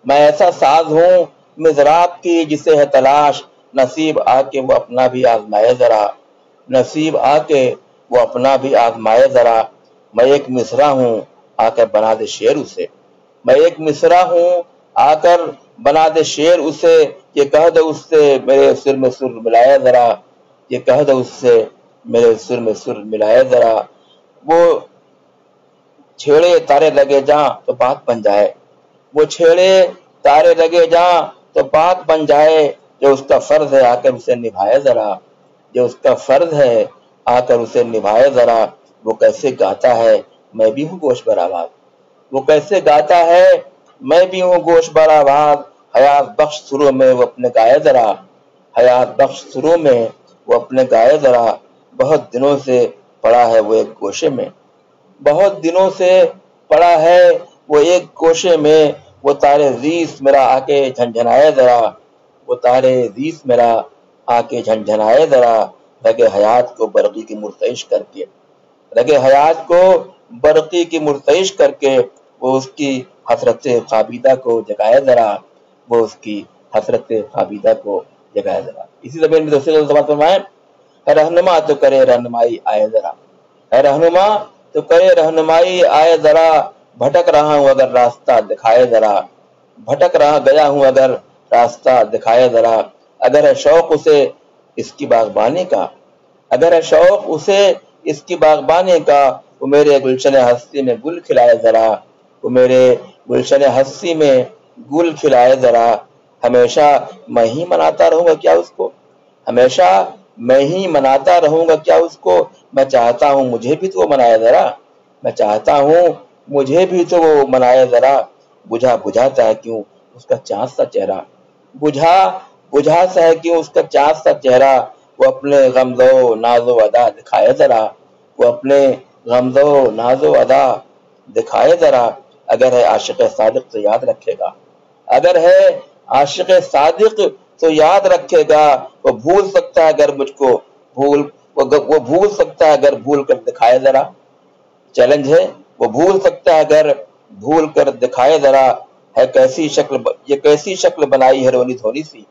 Speaker 1: میں ایسا ساز ہوں مضراب کی جسے ہے تلاش. نصیب آ کے وہ اپنا بھی آزمائے ذرا، نصیب آ کے وہ اپنا بھی آزمائے ذرا. میں ایک مصرع ہوں آ کر بنا دے شعر اسے، میں ایک مصرع ہوں آ کر بنا دے شعر اسے. یہ کہہ دے اس سے میرے سر میں سر ملائے ذرا، یہ کہہ دے اس سے میرے سر میں سر ملائے ذرا. وہ چھیڑے تارے لگے جاں تو بات بن جائے، وہ چھیڑے تارے لگے جاں تو بات بن جائے، جو اس کا فرض ہے آ کر اسے نبھائے ذرا، جو اس کا فرض ہے آ کر اسے نبھائے ذرا، وہ کیسے گاتا ہے میں بھی ہوں گوش بر آواز، وہ کیسے گاتا ہے میں بھی ہوں گوش بر آواز، حیات بخش سروں میں وہ اپنے گائے ذرا، حیات بخش سروں میں وہ اپنے گائے ذرا، بہت دنوں سے پڑا ہے وہ ایک گوشے میں، بہت دنوں سے پڑا ہے وہ ایک گوشے میں، وہ تارے ریس میرا آ کے جھنجھنائے ذرا، وہ تارے ریس میرا آ کے جھنجھنائے ذرا، رگے حیات کو برقی کی مرتعش کر کے، رگے حیات کو برقی کی مرتعش کر کے وہ اس کی حسرت خابیدہ کو جگائے ذرا، وہ اس کی حسرت خابیدہ کو جگائے ذرا۔ اسی زمین میں دوسرے زبان فرمائیں، اے رہنما تو کرے رہنمائی آئے ذرا، اے رہنما تو کرے رہنمائی آئے ذرا، بھٹک رہا ہوں اگر راستہ دکھائے ذرا، بھٹک رہا گیا ہوں اگر راستہ دکھائے ذرا، اگر ہے شوق اسے اس کی باغبانی کا، اگر ہے شوق اسے اس کی باغبانی کا، وہ میرے گلشن ہستی میں گل کھلائے ذرا، وہ میرے گلشن ہستی میں گل کھلائے ذرا، ہمیشہ میں ہی مناتا رہوں گا کیا اس کو، ہمیشہ میں ہی مناتا رہوں گا کیا اس کو، میں چاہتا ہوں مجھے بھی تو وہ منائے ذرا، میں چاہتا ہوں مجھے بھی تو وہ منائے ذرا، بجھا بجھاتا ہے کیوں اس کا چاند سا چہرہ، بجھا بجھا سا ہے کیوں اس کا چاند سا چہرہ، وہ اپنے غمز و ناز و ادا دکھائے ذرا، وہ اپنے غمز و ناز و ادا دکھائے ذرا، اگر ہے عاشق صادق تو یاد رکھے گا، اگر ہے عاشق صادق تو یاد رکھے گا، وہ بھول سکتا ہے اگر مجھ کو وہ بھول سکتا ہے اگر بھول کر دکھائے ذرا، چیلنج ہے، وہ بھول سکتا ہے اگر بھول کر دکھائے ذرا، ہے کیسی شکل یہ کیسی شکل بنائی ہے رونی دھونی سی،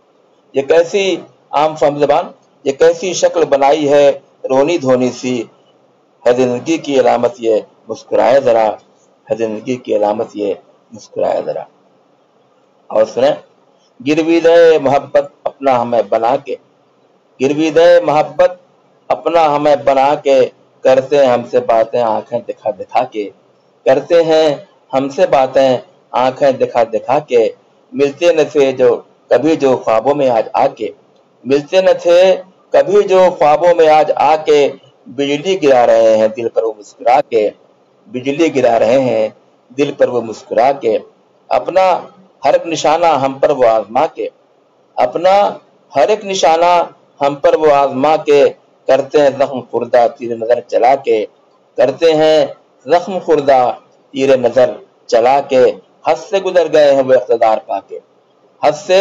Speaker 1: یہ کیسی عام فہم زبان، یہ کیسی شکل بنائی ہے رونی دھونی سی، ہے زندگی کی علامت یہ مسکرائے ذرا، ہے زندگی کی علامت یہ مسکرائے ذرا۔ اور سنیں، گروید محبت اپنا ہمیں بنا کے، گروید محبت اپنا ہمیں بنا کے، کرتے ہیں ہم سے باتیں آنکھیں دکھا دکھا کے، کرتے ہیں ہم سے باتیں آنکھیں دکھا دکھا کے، ملتے نہ تھے جو کبھی جو خوابوں میں آج آ کے، ملتے نہ تھے کبھی جو خوابوں میں آج آ کے، بجلی گرا رہے ہیں دل پر وہ مسکرا کے، بجلی گرا رہے ہیں دل پر وہ مسکرا کے، اپنا ہر ایک نشانہ ہم پر وہ آزما کے، اپنا ہر ایک نشانہ ہم پر وہ آزما کے، کرتے ہیں زخم خوردہ تیر نظر چلا کے، کرتے ہیں زخم خوردہ تیر نظر چلا کے، حد سے گزر گئے ہیں وہ اقتدار پا کے، حد سے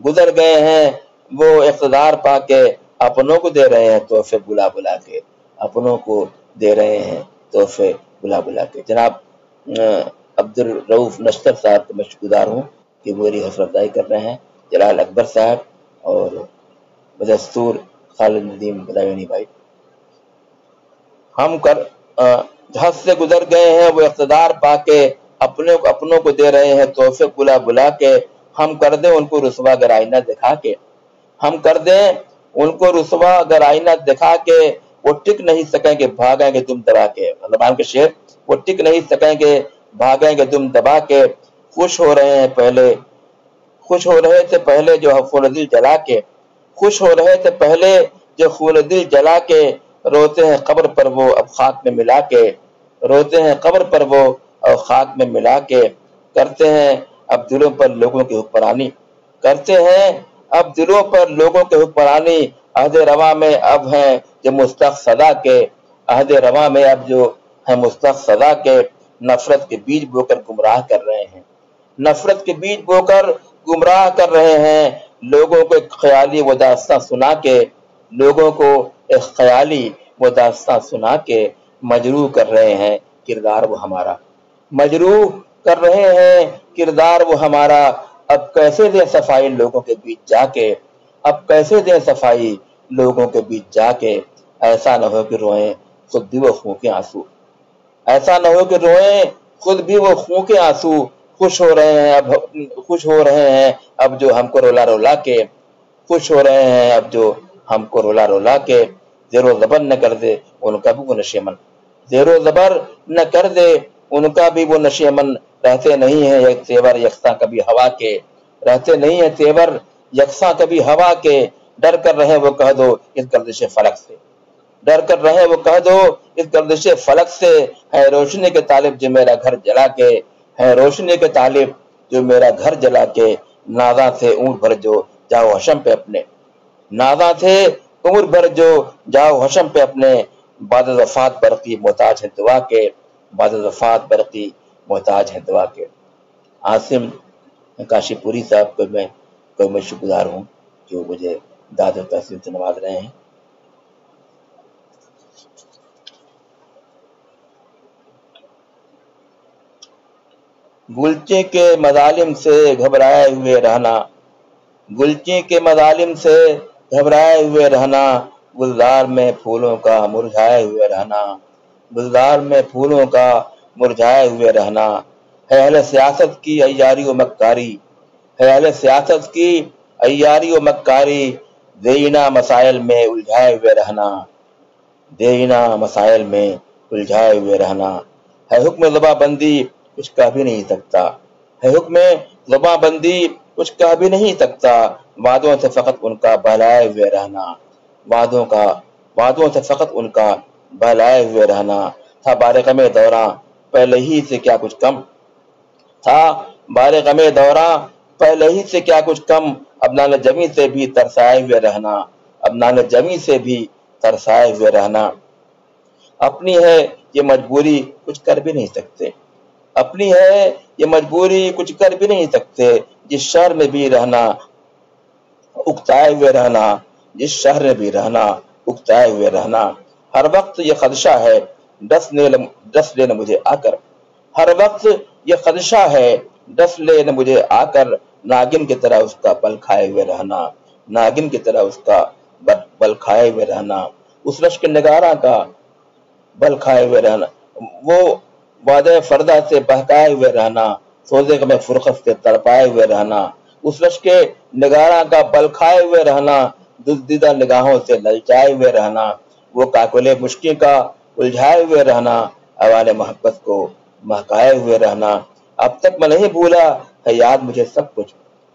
Speaker 1: گزر گئے ہیں وہ اقتدار پا کے، اپنوں کو دے رہے ہیں تحفے بلا بلا کے، اپنوں کو دے رہے ہیں تحفے بلا بلا کے۔ جناب عبدالرؤف نشتر صاحب کا میں شکرگزار ہوں کہ وہ میری حوصلہ افزائی کر رہے ہیں، جلال اکبر صاحب اور بدستور خالد ندیم بدایونی بھائی۔ ہم کر حد سے گزر گئے ہیں وہ اقتدار پا کے، اپنوں کو دے رہے ہیں تحفے بلا بلا کے، ہم کر دیں ان کو رسوا اگر آئینہ دکھا کے، ہم کر دیں ان کو رسوا اگر آئینہ دکھا کے، وہ ٹک نہیں سکیں گے بھاگیں گے دم دبا کے، زبان کے شعر، وہ ٹک نہیں سکیں گے بھاگیں گے دم دبا کے، خوش ہو رہے ہیں پہلے، خوش ہو رہے تھے پہلے جو خون دل جلا کے، خوش ہو رہے تھے پہلے جو خون دل جلا کے، روتے ہیں قبر پر وہ اب خاک میں ملا کے، روتے ہیں قبر پر وہ اب خاک میں ملا کے، کرتے ہیں اب دلوں پر لوگوں کی حکمرانی، کرتے ہیں اب دلوں پر لوگوں کی حکمرانی، عہد رواں میں اب ہیں جو مستحق صدا کے، عہد رواں میں اب جو ہیں مستحق صدا کے، نفرت کے بیج بو کر گمراہ کر رہے ہیں، نفرت کے بیج بو کر گمراہ کر رہے ہیں، لوگوں کو ایک خیالی وہ داستاں سنا کے، لوگوں کو ایک خیالی وہ داستاں سنا کے، مجروح کر رہے ہیں کردار وہ ہمارا، مجروح کر رہے ہیں کردار وہ ہمارا، اب کیسے دیں صفائی لوگوں کے بیچ جا کے، اب کیسے دیں صفائی لوگوں کے بیچ جا کے، ایسا نہ ہو کہ روئیں خود بھی وہ خون کے آنسو، ایسا نہ ہو کہ روئیں خود بھی وہ خون کے آنسو، خوش ہو رہے ہیں اب، خوش ہو رہے ہیں اب جو ہم کو رولا رولا کے، خوش ہو رہے ہیں اب جو ہم کو رولا رولا کے، زیر و زبر نہ کر دے ان کا بھی وہ نشیمن، زیر و زبر نہ کر دے ان کا بھی وہ نشے من، رہتے نہیں ہیں ایک تیور یکساں کبھی ہوا کے، رہتے نہیں ہیں تیور یکساں کبھی ہوا کے، ڈر کر رہے وہ کہہ دو اس گردش فلک سے، ڈر کر رہے وہ کہہ دو اس گردش فلک سے، ہے روشنی کے طالب جو میرا گھر جلا کے، ہے روشنی کے طالب جو میرا گھر جلا کے، نازاں تھے اونٹ بھر جو جاؤ حشم پہ اپنے، نازاں تھے عمر بھر جو جاؤ حشم پہ اپنے، بعد از وفات برقی محتاج ہے دعا کے، بعد از وفات برقی محتاج ہے دعا کے۔ عاصم کاشی پوری صاحب کو میں شکر گزار ہوں جو مجھے داد و تحسین سے نواز رہے ہیں۔ گلچے کے مظالم سے گھبرائے ہوئے رہنا، گلچے کے مظالم سے گھبرائے ہوئے رہنا، گلزار میں پھولوں کا مرجھائے ہوئے رہنا، گلزار میں پھولوں کا مرجھائے ہوئے رہنا، ہے اہل سیاست کی عیاری و مکاری، ہے اہل سیاست کی عیاری و مکاری، دینا مسائل میں الجھائے ہوئے رہنا، دینا مسائل میں الجھائے ہوئے رہنا، ہے حکم زباں بندی کچھ کہہ بھی نہیں سکتا، ہے حکم زباں بندی کچھ کہہ بھی نہیں سکتا، وعدوں سے فقط ان کا بہلائے ہوئے رہنا، وعدوں سے فقط ان کا بہلائے ہوئے رہنا، تھا بارغم دوراں پہلے ہی سے کیا کچھ کم، تھا بارغم دوراں پہلے ہی سے کیا کچھ کم، اب نان جمی سے بھی ترسائے ہوئے رہنا، اب نان جمی سے بھی ترسائے ہوئے رہنا، اپنی ہے یہ مجبوری کچھ کر بھی نہیں سکتے، اپنی ہے یہ مجبوری کچھ کر بھی نہیں سکتے، جس شہر میں بھی رہنا اکتائے ہوئے رہنا، جس شہر میں بھی رہنا اکتائے ہوئے رہنا، ہر وقت یہ خدشہ ہے ڈس لے نہ مجھے آ کر، ہر وقت یہ خدشہ ہے ڈس لے نہ مجھے آ کر، ناگن کی طرح اس کا بل کھائے ہوئے رہنا، ناگن کی طرح اس کا بل کھائے ہوئے رہنا، اس رشک نگاراں کا بل کھائے ہوئے رہنا، وہ وعدہ فردہ سے بہکائے ہوئے رہنا، سوزے میں فرقت سے تڑپائے ہوئے رہنا، اس رشک کے نگاراں کا بل کھائے ہوئے رہنا، دزدیدہ نگاہوں سے للچائے ہوئے رہنا، وہ کاکلے مشکی کا الجھائے ہوئے رہنا، اوان محبت کو مہکائے ہوئے رہنا، اب تک میں نہیں بھولا ہے یاد مجھے سب کچھ،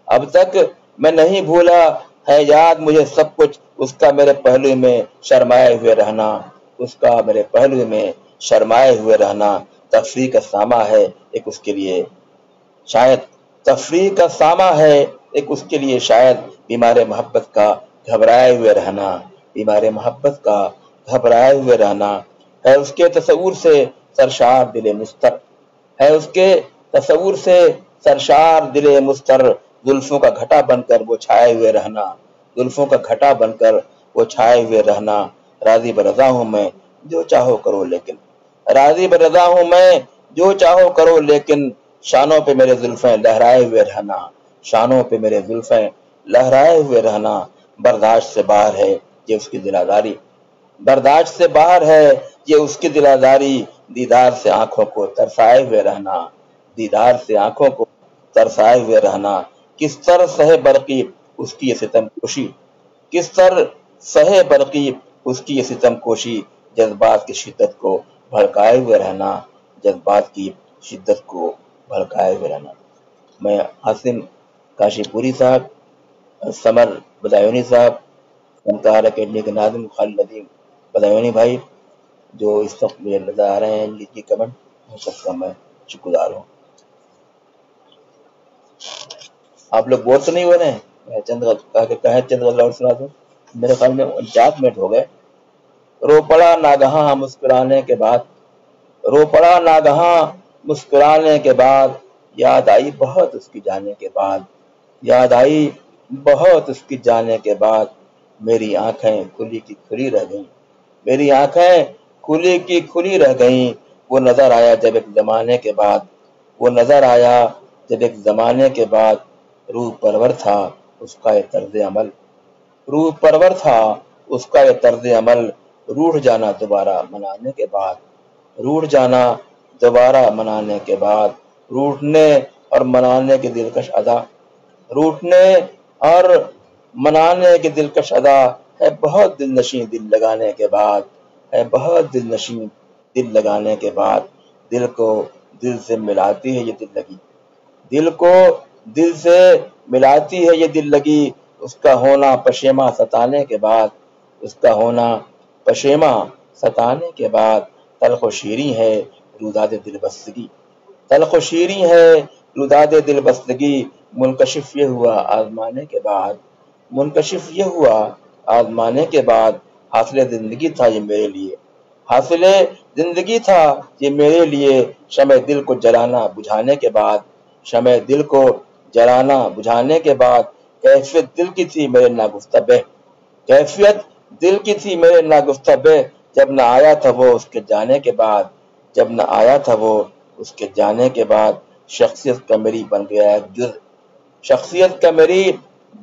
Speaker 1: اب تک میں نہیں بھولا ہے یاد مجھے سب کچھ، اس کا میرے پہلو میں شرمائے ہوئے رہنا، اس کا میرے پہلو میں شرمائے ہوئے رہنا، تفریح کا سامہ ہے ایک اس کے لیے شاید، تفریح کا سامہ ہے ایک اس کے لیے شاید، بیمار محبت کا گھبرائے ہوئے رہنا، بیمار محبت کا گھبرائے ہوئے رہنا، ہے اس کے تصور سے سرشار دل مستر، ہے اس کے تصور سے سرشار دل مستر، زلفوں کا گھٹا بن کر وہ چھائے ہوئے رہنا، زلفوں کا گھٹا بن کر وہ چھائے ہوئے رہنا، راضی برضا ہوں میں جو چاہو کرو لیکن، راضی برضا ہوں میں جو چاہو کرو لیکن، شانوں پہ میرے زلفیں لہرائے ہوئے رہنا، شانوں پہ میرے زلفیں لہرائے ہوئے رہنا، برداشت سے باہر ہے یہ اس کی دلاداری، برداشت سے باہر ہے یہ اس کی دلاداری، دیدار سے آنکھوں کو ترسائے ہوئے رہنا، دیدار سے آنکھوں کو ترسائے ہوئے رہنا، کس طرح سہے برقی اس کی یہ ستم کوشی، کس طرح سہے برقی اس کی یہ ستم کوشی، جذبات کی شدت کو بھڑکائے ہوئے رہنا، جذبات کی شدت کو بھڑکائے ہوئے رہنا۔ میں عاصم کاشی پوری صاحب، سمر بدایونی صاحب، فنکار اکیڈمی کے ناظم خالد ندیم بدایونی بھائی جو اس وقت مجھے نظر آ رہے ہیں لکھی کمنٹ، سب کا میں شکر گزار ہوں۔ آپ لوگ بور تو نہیں ہو رہے ہیں؟ چند غزل اور سنا دوں، میرے خیال میں 49 منٹ ہو گئے۔ رو پڑا ناگہاں مسکرانے کے بعد، رو پڑا ناگہاں مسکرانے کے بعد، یاد آئی بہت اس کی جانے کے بعد، یاد آئی بہت اس کی جانے کے بعد، میری آنکھیں کھلی کی کھلی رہ گئیں، میری آنکھیں کھلی کی کھلی رہ گئیں، وہ نظر آیا جب ایک زمانے کے بعد، وہ نظر آیا جب ایک زمانے کے بعد، روح پرور تھا اس کا یہ طرز عمل، روح پرور تھا اس کا یہ طرز عمل، روٹھ جانا دوبارہ منانے کے بعد، روٹھ جانا دوبارہ منانے کے بعد، روٹنے اور منانے کی دلکش ادا، روٹنے اور منانے کی دلکش ادا، ہے بہت دل نشیں دل لگانے کے بعد، ہے بہت دل نشیں دل لگانے کے بعد دل کو دل سے ملاتی ہے یہ دل لگی، دل کو دل سے ملاتی ہے یہ دل لگی، اس کا ہونا پشیماں ستانے کے بعد، اس کا ہونا پشیماں ستانے کے بعد، تلخ و شیریں ہے روداد دل بستگی، تلخ و شیریں ہے روداد دل بستگی، منکشف یہ ہوا آزمانے کے بعد، منکشف یہ ہوا آزمانے کے بعد، حاصل زندگی تھا یہ میرے لیے، حاصل زندگی تھا یہ میرے لیے، شمع دل کو جلانا بجھانے کے بعد، شمع دل کو جلانا بجھانے کے بعد، کیفیت دل کی تھی میرے ناگفتہ بہ، کیفیت دل کی تھی میرے ناگفتہ بہ، جب نہ آیا تھا وہ اس کے جانے کے بعد، جب نہ آیا تھا وہ اس کے جانے کے بعد، شخصیت کا میری بن گیا ایک جز، شخصیت کا میری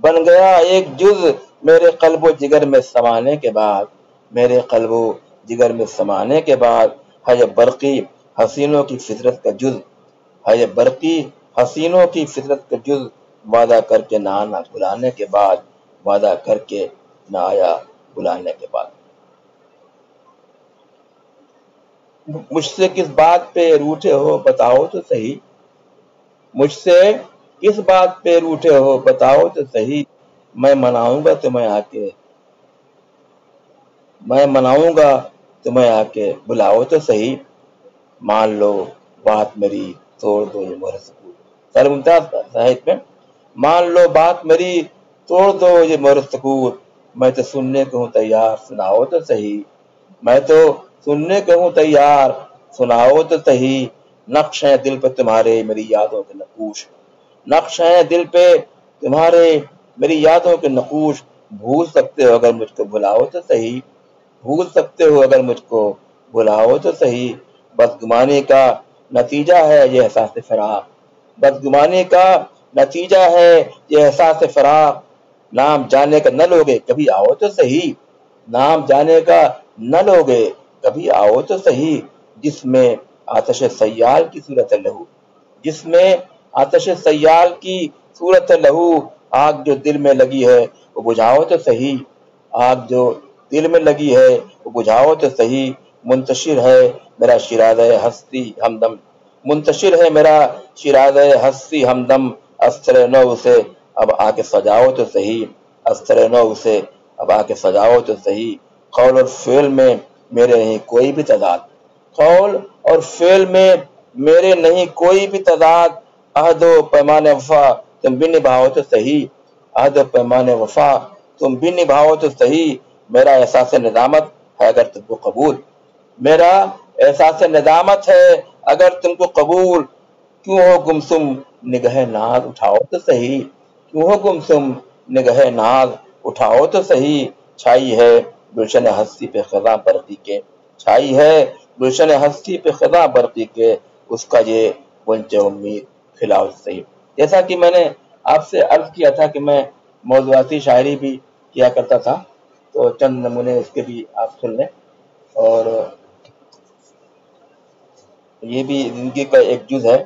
Speaker 1: بن گیا ایک جز، میرے قلب و جگر میں سمانے کے بعد، میرے قلب و جگر میں سمانے کے بعد، ہے یہ برقی حسینوں کی فطرت کا جز، ہے یہ برقی حسینوں کی فطرت کا جز، وعدہ کر کے نہ آنا بلانے کے بعد، وعدہ کر کے نہ آیا بلانے کے بعد۔ مجھ سے کس بات پہ روٹھے ہو بتاؤ تو صحیح، مجھ سے کس بات پہ روٹھے ہو بتاؤ تو صحیح، میں مناؤں گا تمہیں آ کے، میں مناؤں گا تمہیں آ کے، بلاؤ تو صحیح، مان لو بات میری توڑ دو یہ مہر سکوت، سر ممتاز صاحب میں، مان لو بات میری توڑ دو یہ مہر سکوت، میں تو سننے کو ہوں تیار سناؤ تو صحیح، میں تو سننے کو ہوں تیار سناؤ تو صحیح، نقش ہے دل پہ تمہارے میری یادوں کے نقوش، نقش ہے دل پہ تمہارے میری یادوں کے نقوش، بھول سکتے ہو اگر مجھ کو بلاؤ تو صحیح، بھول سکتے ہو اگر مجھ کو بلاؤ تو صحیح، بدگمانی کا نتیجہ ہے یہ احساس فراق، بدگمانی کا نتیجہ ہے یہ احساس فراق، نام جانے کا نہ لوگے کبھی آؤ تو صحیح، نام جانے کا نہ لوگے کبھی آؤ تو صحیح، جس میں آتش سیال کی صورت لہو، جس میں آتش سیال کی صورت لہو، آگ جو دل میں لگی ہے وہ بجھاؤ تو صحیح، آگ جو دل میں لگی ہے وہ بجھاؤ تو صحیح، منتشر ہے میرا شیرازہ ہستی ہمدم، منتشر ہے میرا شیرازہ ہستی ہمدم، استر نو سے اب آ کے سجاؤ تو صحیح، استر نو سے اب آ کے سجاؤ تو صحیح، قول اور فعل میں میرے نہیں کوئی بھی تضاد، قول اور فعل میں میرے نہیں کوئی بھی تضاد، عہد و پیمان وفا تم بھی نبھاؤ تو صحیح، عہد و پیمان وفا تم بھی نبھاؤ تو صحیح، میرا احساس ندامت ہے اگر تم کو قبول، میرا احساس ندامت ہے اگر تم کو قبول، کیوں ہو گمسم نگہ ناز اٹھاؤ تو صحیح، کیوں ہو گمسم نگہ ناز اٹھاؤ تو صحیح، چھائی ہے گلشن ہستی پہ خزاں برقی کے، چھائی ہے گلشن ہستی پہ خزاں برقی کے، اس کا یہ گنج امید کھلاؤ تو صحیح۔ جیسا کہ میں نے آپ سے عرض کیا تھا کہ میں موضوعاتی شاعری بھی کیا کرتا تھا، تو چند نمونے اس کے بھی آپ سن لیں، اور یہ بھی زندگی کا ایک جز ہے،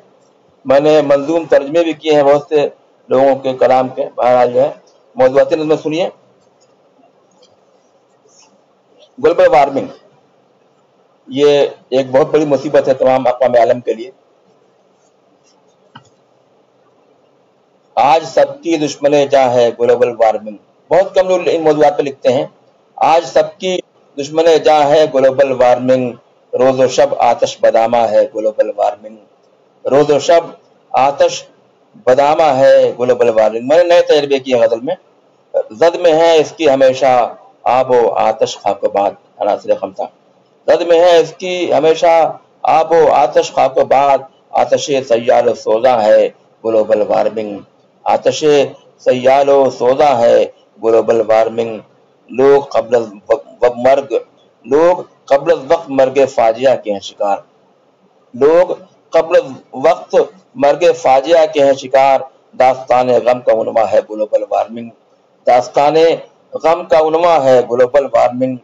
Speaker 1: میں نے منظوم ترجمے بھی کیے ہیں بہت سے لوگوں کے کلام کے، بہرحال جو ہے موضوعاتی نظمیں سنیے۔ گلوبل وارمنگ یہ ایک بہت بڑی مصیبت ہے تمام اقوام عالم کے لیے، آج سب کی دشمن جاں ہے گلوبل وارمنگ، بہت کم لوگ ان موضوعات پہ لکھتے ہیں، آج سب کی دشمن جاں ہے گلوبل وارمنگ، روز و شب آتش بدامہ ہے گلوبل وارمنگ، روز و شب آتش بدامہ ہے گلوبل وارمنگ، میں نے نئے تجربے کیے غزل میں، زد میں ہے اس کی ہمیشہ آب و آتش خاک و باد، عناصر خمسہ، زد میں ہے اس کی ہمیشہ آب و آتش خاک و باد، آتش سیال و سوزاں ہے گلوبل وارمنگ، آتش سیال و سوزاں ہے گلوبل وارمنگ، لوگ قبل از وقت مرگ فاجعہ کے ہیں شکار، لوگ قبل از وقت مرگ فاجعہ کے ہیں شکار، داستان غم کا عنوان ہے گلوبل وارمنگ، داستان غم کا عنوان ہے گلوبل وارمنگ،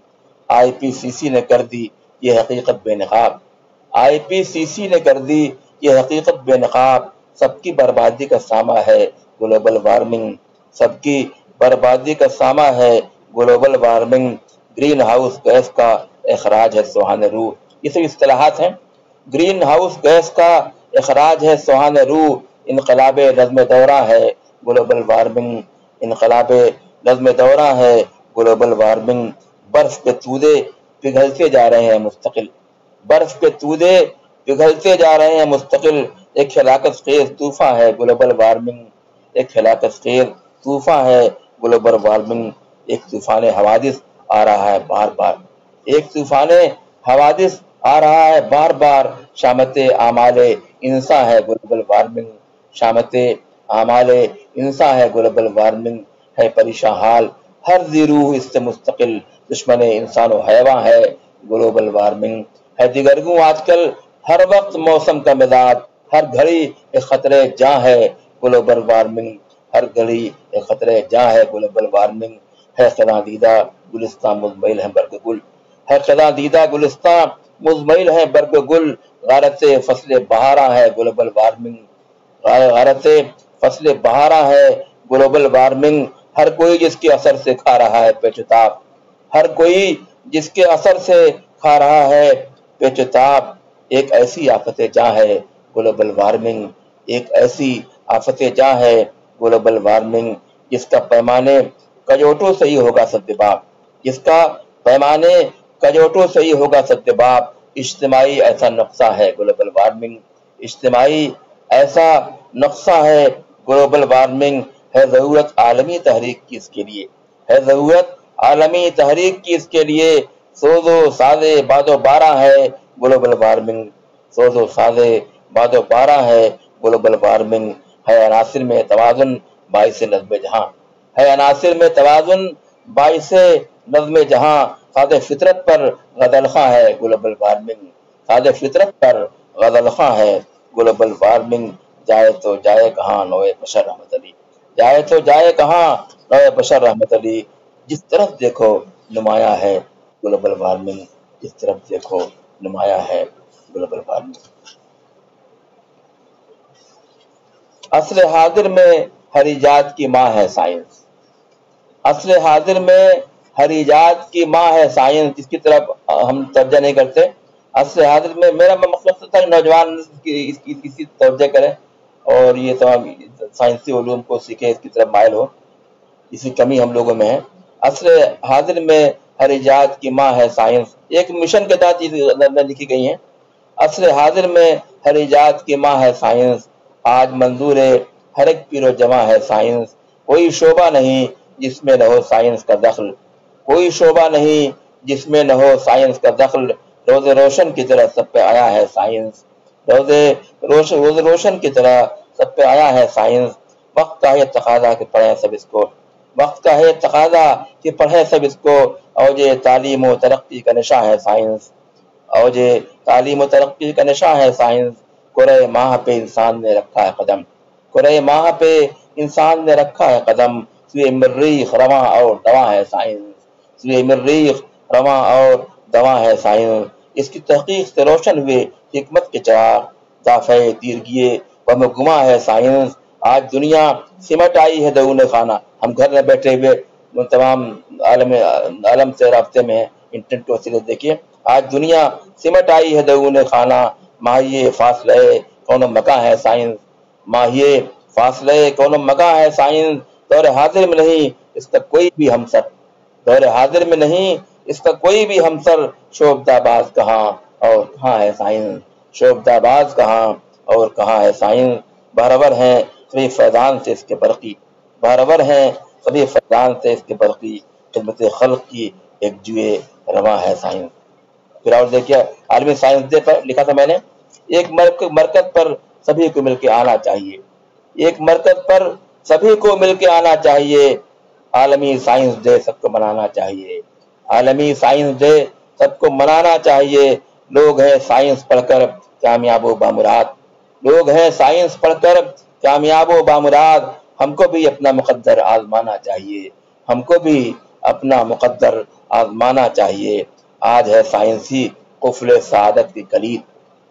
Speaker 1: آئی پی سی سی نے کر دی یہ حقیقت بے نقاب، آئی پی سی سی نے کر دی یہ حقیقت بے نقاب، سب کی بربادی کا سامہ ہے گلوبل وارمنگ، سب کی بربادی کا سامہ ہے global warming, greenhouse gas کا اخراج ہے سوہان روح، یہ سب اصطلاحات ہیں۔ گرین ہاؤس گیس کا اخراج ہے سوہان روح، انقلاب نظم دورہ ہے گلوبل وارمنگ، انقلاب نظم دورہ ہے گلوبل وارمنگ۔ برف کے تودے پگھلتے جا رہے ہیں مستقل، برف کے تودے پگھلتے جا رہے ہیں مستقل، ایک ہلاکت خیز طوفان ہے گلوبل وارمنگ، ایک ہلاکت خیز طوفان ہے گلوبل وارمنگ۔ ایک طوفان حوادث آ رہا ہے بار بار، ایک طوفان حوادث آ رہا ہے بار بار، شامت اعمال انسان ہے گلوبل وارمنگ، شامت اعمال انسان ہے گلوبل وارمنگ، ہے پریشان حال ہر ذی روح اس سے مستقل، دشمن انسان و حیواں ہے گلوبل وارمنگ، ہے دیگرگوں آج کل ہر وقت موسم کا مزاج، ہر گھڑی ایک خطرے جاں ہے گلوبل وارمنگ، ہر گھڑی ایک خطرے جاں ہے گلوبل وارمنگ، ہے خزاں دیدہ گلستان مزمحل ہے برگ گل، ہے خزاں دیدہ گلستان مزمحل ہے برگ گل، غارت فصل بہارا ہے گلوبل وارمنگ، غارت فصل بہارا ہے گلوبل وارمنگ، ہر کوئی جس کے اثر سے کھا رہا ہے پیچتاب، ہر کوئی جس کے اثر سے کھا رہا ہے پیچتاب، ایک ایسی آفت جاں ہے گلوبل وارمنگ، ایک ایسی آفت جاں ہے گلوبل وارمنگ، جس کا پیمانے کجوٹوں سے ہی ہوگا سدباب، جس کا پیمانے کجوٹوں سے ہی ہوگا سدباب، اجتماعی ایسا نقصہ ہے گلوبل وارمنگ، اجتماعی ایسا نقصہ ہے گلوبل وارمنگ، ہے ضرورت عالمی تحریک کی اس کے لیے، ہے ضرورت عالمی تحریک کی اس کے لیے، سوز و ساز باد و بارہ ہے گلوبل وارمنگ، سوز و ساز باد و بارہ ہے گلوبل وارمنگ، ہے عناصر میں توازن باعث نظم جہاں، ہے عناصر میں توازن باعث نظم جہاں، ساد فطرت پر غزل خواں ہے گلوبل وارمنگ، ساد فطرت پر غزل خواں ہے گلوبل وارمنگ، جائے تو جائے کہاں نوے بشر رحمت علی، جائے تو جائے کہاں نوے بشر رحمت علی، جس طرف دیکھو نمایاں ہے گلوبل وارمنگ، جس طرف دیکھو نمایاں ہے گلوبل وارمنگ۔ عصر حاضر میں ہر ایجاد کی ماں ہے سائنس، عصر حاضر میں ہر ایجاد کی ماں ہے سائنس، جس کی طرف ہم توجہ نہیں کرتے۔ عصر حاضر میں میرا مقصد تھا کہ نوجوان اسی توجہ کریں اور یہ تمام سائنسی علوم کو سیکھیں، اس کی طرف مائل ہو، اسی کمی ہم لوگوں میں ہے۔ عصر حاضر میں ہر ایجاد کی ماں ہے سائنس، ایک مشن کے تحت یہ لکھی گئی ہیں۔ عصر حاضر میں ہر ایجاد کی ماں ہے سائنس، آج منظور ہر ایک پیر و جمع ہے سائنس، کوئی شعبہ نہیں جس میں نہ ہو سائنس کا دخل، کوئی شعبہ نہیں جس میں نہ ہو سائنس کا دخل، روز روشن کی طرح سب پہ آیا ہے سائنس، روز روشن کی طرح سب پہ آیا ہے سائنس، وقت کا ہے تقاضا کہ پڑھیں سب اس کو، وقت کا ہے تقاضا کہ پڑھیں سب اس کو، اوج تعلیم و ترقی کا نشاں ہے سائنس، اوج تعلیم و ترقی کا نشاں ہے سائنس، کرۂ ماہ پہ انسان نے رکھا ہے قدم، کرۂ ماہ پہ انسان نے رکھا ہے قدم، سوئے مریخ رواں اور دواں ہے سائنس، سوئے مریخ رواں اور دواں ہے سائنس، اس کی تحقیق سے روشن ہوئے حکمت کے چراغ، دافع تیرگیے بم گما ہے سائنس، آج دنیا سمٹ آئی ہے درون خانہ، ہم گھر میں بیٹھے ہوئے تمام عالم سے رابطے میں ہیں، انٹرنیٹ کے وسیلے دیکھیے، آج دنیا سمٹ آئی ہے درون خانہ، ماہیے فاصلے کون مکاں ہے سائنس، ماہیے فاصلے کون مکاں ہے سائنس، دور حاضر میں نہیں اس کا کوئی بھی ہمسر، دور حاضر میں نہیں اس کا کوئی بھی ہمسر، شوبدہ باز کہاں اور کہاں ہے سائنس، شوبدہ باز کہاں اور کہاں ہے سائنس، بہرور ہیں سبھی فیضان سے اس کے برقی، بہرور ہیں سبھی فیضان سے اس کے برقی، خدمت خلق کی ایک جوئے رواں ہے سائنس۔ پھر اور دیکھیے عالمی سائنس ڈے پر لکھا تھا میں نے، ایک مرکز پر سبھی کو مل کے آنا چاہیے، ایک مرکز پر سبھی کو مل کے آنا چاہیے، عالمی سائنس ڈے سب کو منانا چاہیے، عالمی سائنس ڈے سب کو منانا چاہیے، لوگ ہیں سائنس پڑھ کر کامیاب و بامراد، لوگ ہیں سائنس پڑھ کر کامیاب و بامراد، ہم کو بھی اپنا مقدر آزمانا چاہیے، ہم کو بھی اپنا مقدر آزمانا چاہیے، آج ہے سائنس ہی قفل سعادت کی کلید،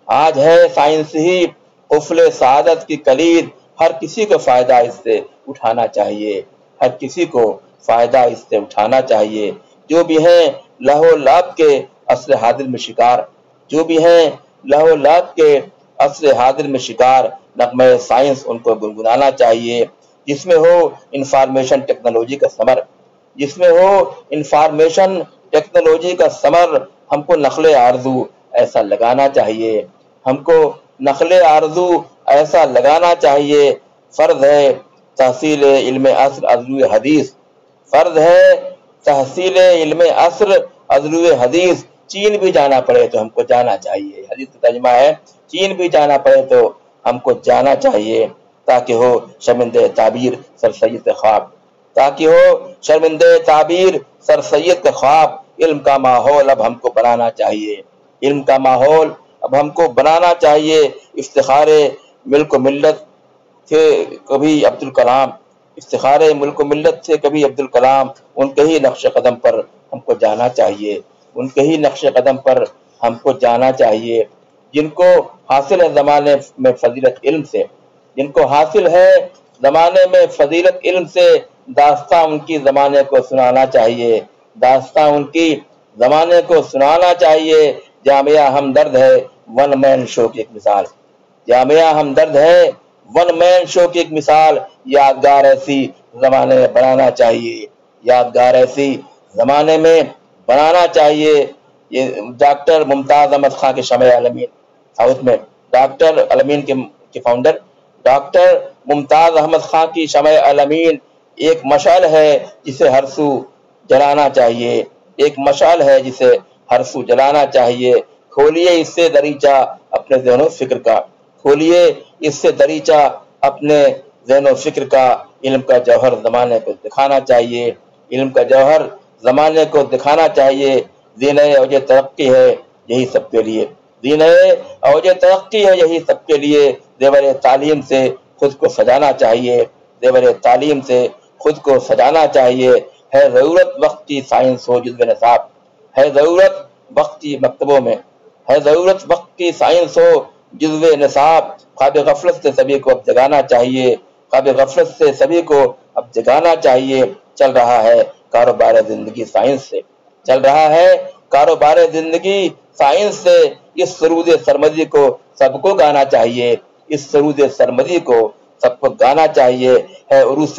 Speaker 1: آج ہے سائنس ہی قفل سعادت کی کلید، ہر کسی کو فائدہ اس سے اٹھانا چاہیے، ہر کسی کو فائدہ اس سے اٹھانا چاہیے، جو بھی ہیں لہو لعب کے عصر حاضر میں شکار، جو بھی ہیں لہو لعب کے عصر حاضر میں شکار نغمہ سائنس ان کو گنگنانا چاہیے، جس میں ہو انفارمیشن ٹیکنالوجی کا ثمر، جس میں ہو انفارمیشن ٹیکنالوجی کا ثمر ہم کو نخل آرزو ایسا لگانا چاہیے، ہم کو نخل آرزو ایسا لگانا چاہیے۔ فرض ہے تحصیل علم عصر ازلو حدیث، فرض ہے تحصیل علم عصر ازلو حدیث، چین بھی جانا پڑے تو ہم کو جانا چاہیے، حدیث کا ترجمہ ہے چین بھی جانا پڑے تو ہم کو جانا چاہیے، تاکہ ہو شرمندہ تعبیر سر سید کا خواب، تاکہ ہو شرمندہ تعبیر سر سید کا خواب۔ علم کا ماحول اب ہم کو بنانا چاہیے، علم کا ماحول اب ہم کو بنانا چاہیے۔ افتخار ملک و ملت تھے کبھی عبدالکلام، افتخار ملک و ملت سے کبھی عبدالکلام، ان کے ہی نقش قدم پر ہم کو جانا چاہیے، ان کے ہی نقش قدم پر ہم کو جانا چاہیے، جن کو حاصل ہے زمانے میں فضیلت علم سے، جن کو حاصل ہے زمانے میں فضیلت علم سے، داستاں ان کی زمانے کو سنانا چاہیے، داستاں ان کی زمانے کو سنانا چاہیے۔ جامعہ ہمدرد ہے ون مین شو کی ایک مثال، جامعہ ہمدرد ہے ون مین شو کی ایک مثال، یادگار ایسی زمانے میں بنانا چاہیے، یادگار ایسی زمانے میں بنانا چاہیے۔ یہ ڈاکٹر ممتاز احمد خان کے شمع عالمین، ساؤتھ میں ڈاکٹر عالمین کے فاؤنڈر ڈاکٹر ممتاز احمد خان کی شمع عالمین ایک مشعل ہے جسے ہر سو جلانا چاہیے، ایک مشعل ہے جسے ہر سو جلانا چاہیے۔ کھولیے اس سے دریچہ اپنے ذہن و فکر کا، کھولیے اس سے دریچہ اپنے ذہن و فکر کا، علم کا جوہر زمانے کو دکھانا چاہیے، علم کا جوہر زمانے کو دکھانا چاہیے۔ زینہ اوج ترقی ہے یہی سب کے لیے، زینہ اوج ترقی ہے یہی سب کے لیے، زیور تعلیم سے خود کو سجانا چاہیے، زیور تعلیم سے خود کو سجانا چاہیے۔ ہے ضرورت وقت کی سائنس ہو جزو نصاب، ہے ضرورت وقت کی مکتبوں میں، ہے ضرورت وقت کی سائنس ہو جزو نصاب۔ خواب غفلت سے سبھی کو اب جگانا چاہیے، خواب غفلت سے سبھی کو اب جگانا چاہیے۔ چل رہا ہے کاروبار زندگی سائنس سے، چل رہا ہے کاروبار زندگی سائنس سے، اس سرود سرمدی کو سب کو گانا چاہیے، اس سرود سرمدی کو سب کو گانا چاہیے۔ ہے عروس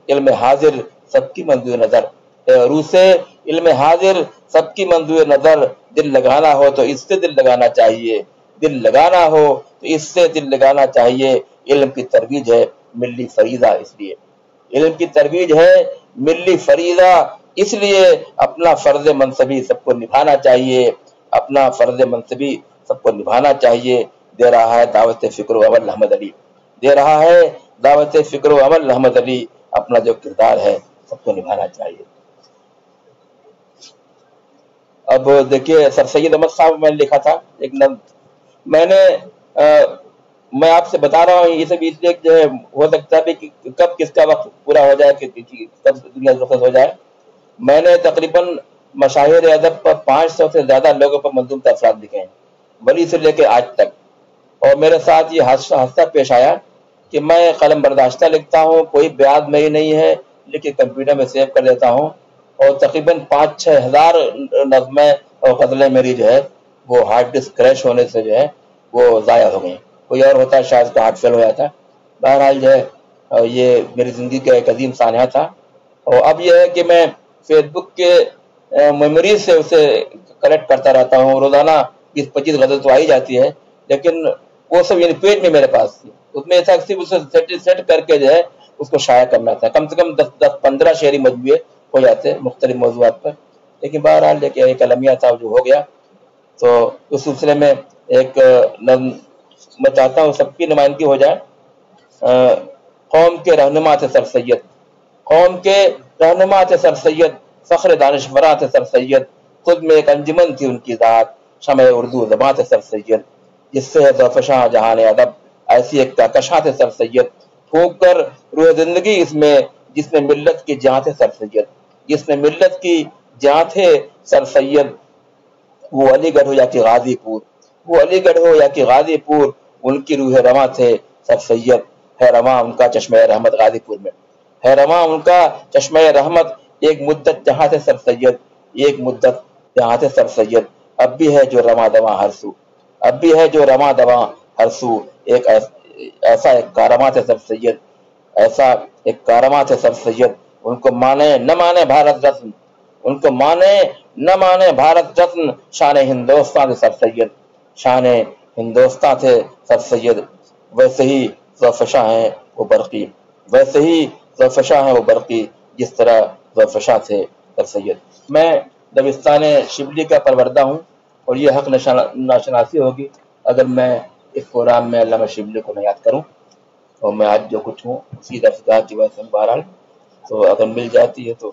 Speaker 1: علم حاضر سب کی منظور نظر، ہے عروس علم حاضر سب کی منظور نظر، دل لگانا ہو تو اس سے دل لگانا چاہیے، دل لگانا ہو تو اس سے دل لگانا چاہیے۔ علم کی ترویج ہے ملی فریضہ، اس لیے علم کی ترویج ہے ملی فریضہ، اس لیے اپنا فرض منصبی سب کو نبھانا چاہیے، اپنا فرض منصبی سب کو نبھانا چاہیے۔ دے رہا ہے دعوت فکر و عمل احمد علی، دے رہا ہے دعوت فکر و عمل احمد علی، اپنا جو کردار ہے سب کو نبھانا چاہیے۔ اب دیکھیے سر سید احمد صاحب میں نے لکھا تھا ایک نظم، میں آپ سے بتا رہا ہوں یہ سب اس لیے جو ہے ہو سکتا ہے کہ کب کس کا وقت پورا ہو جائے، کب دنیا رخصت ہو جائے۔ میں نے تقریباً مشاہیر ادب پر 500 سے زیادہ لوگوں پر منظوم تاثرات لکھے ہیں، ولی سے لے کے آج تک، اور میرے ساتھ یہ حادثہ پیش آیا کہ میں قلم برداشتہ لکھتا ہوں، کوئی بیاض میری نہیں ہے، لیکن کمپیوٹر میں سیو کر لیتا ہوں، اور تقریباً 5-6 ہزار نظمیں اور غزلیں میری جو ہے وہ ہارڈ ڈسک کریش ہونے سے جو ہے وہ ضائع ہو گئیں، کوئی اور ہوتا ہے شاید کا ہارٹ فیل ہو جاتا۔ بہرحال جو ہے یہ میری زندگی کا ایک عظیم سانحہ تھا، اور اب یہ ہے کہ میں فیس بک کے میموریز سے اسے کلیکٹ کرتا رہتا ہوں، روزانہ 20-25 غزل تو آئی جاتی ہے، لیکن وہ سب یعنی پیج میں میرے پاس تھی، اس میں ایسا صرف اسے سیٹ کر کے جو ہے اس کو شائع کرنا تھا، کم سے کم 10-15 شعری مجموعے ہو جاتے مختلف موضوعات پر، لیکن بہرحال ایک المیہ تھا جو ہو گیا۔ تو اس سلسلے میں ایک نظم میں چاہتا ہوں سب کی نمائندگی ہو جائے۔ قوم کے رہنما تھے سر سید، قوم کے رہنما تھے سر سید، فخر دانشوراں تھے سر سید، خود میں ایک انجمن تھی ان کی ذات، شمع اردو زباں تھے سر سید، جس سے ہے زوفشاں جہان ادب، ایسی ایک کہکشاں تھے سر سید، پھونک کر روح زندگی اس میں، جس میں ملت کی جاں تھے سر سید، جس میں ملت کی جاں تھے سر سید۔ وہ علی گڑھ ہو یا کہ غازی پور، وہ علی گڑھ ہو یا کہ غازی پور، ان کی روح رواں تھے سر سید، ہے رواں ان کا چشمہ رحمت غازی پور میں، ہے رواں ان کا چشمہ رحمت، ایک مدت جہاں تھے سر سید، ایک مدت جہاں تھے سر سید، اب بھی ہے جو رواں دواں ہر سو، اب بھی ہے جو رواں دواں ہر سو، ایسا ایک کارآمد ہے سر سید، ایسا ایک کارآمد ہے سر سید، ان کو مانے نہ مانے بھارت رتن، ان کو مانے نہ مانے بھارت رتن، شان ہندوستان تھے سر سید، شان ہندوستان تھے سر سید، ویسے ہی زرفشاں ہیں وہ برقی، ویسے ہی زرفشاں ہیں وہ برقی، جس طرح زرفشاں تھے سر سید۔ میں دبستان شبلی کا پروردہ ہوں، اور یہ حق ناشناسی ہوگی اگر میں اس پروگرام میں علامہ شبلی کو نہ یاد کروں، اور میں آج جو کچھ ہوں اسی درسگاہ کی وجہ سے بہرحال، تو اگر مل جاتی ہے تو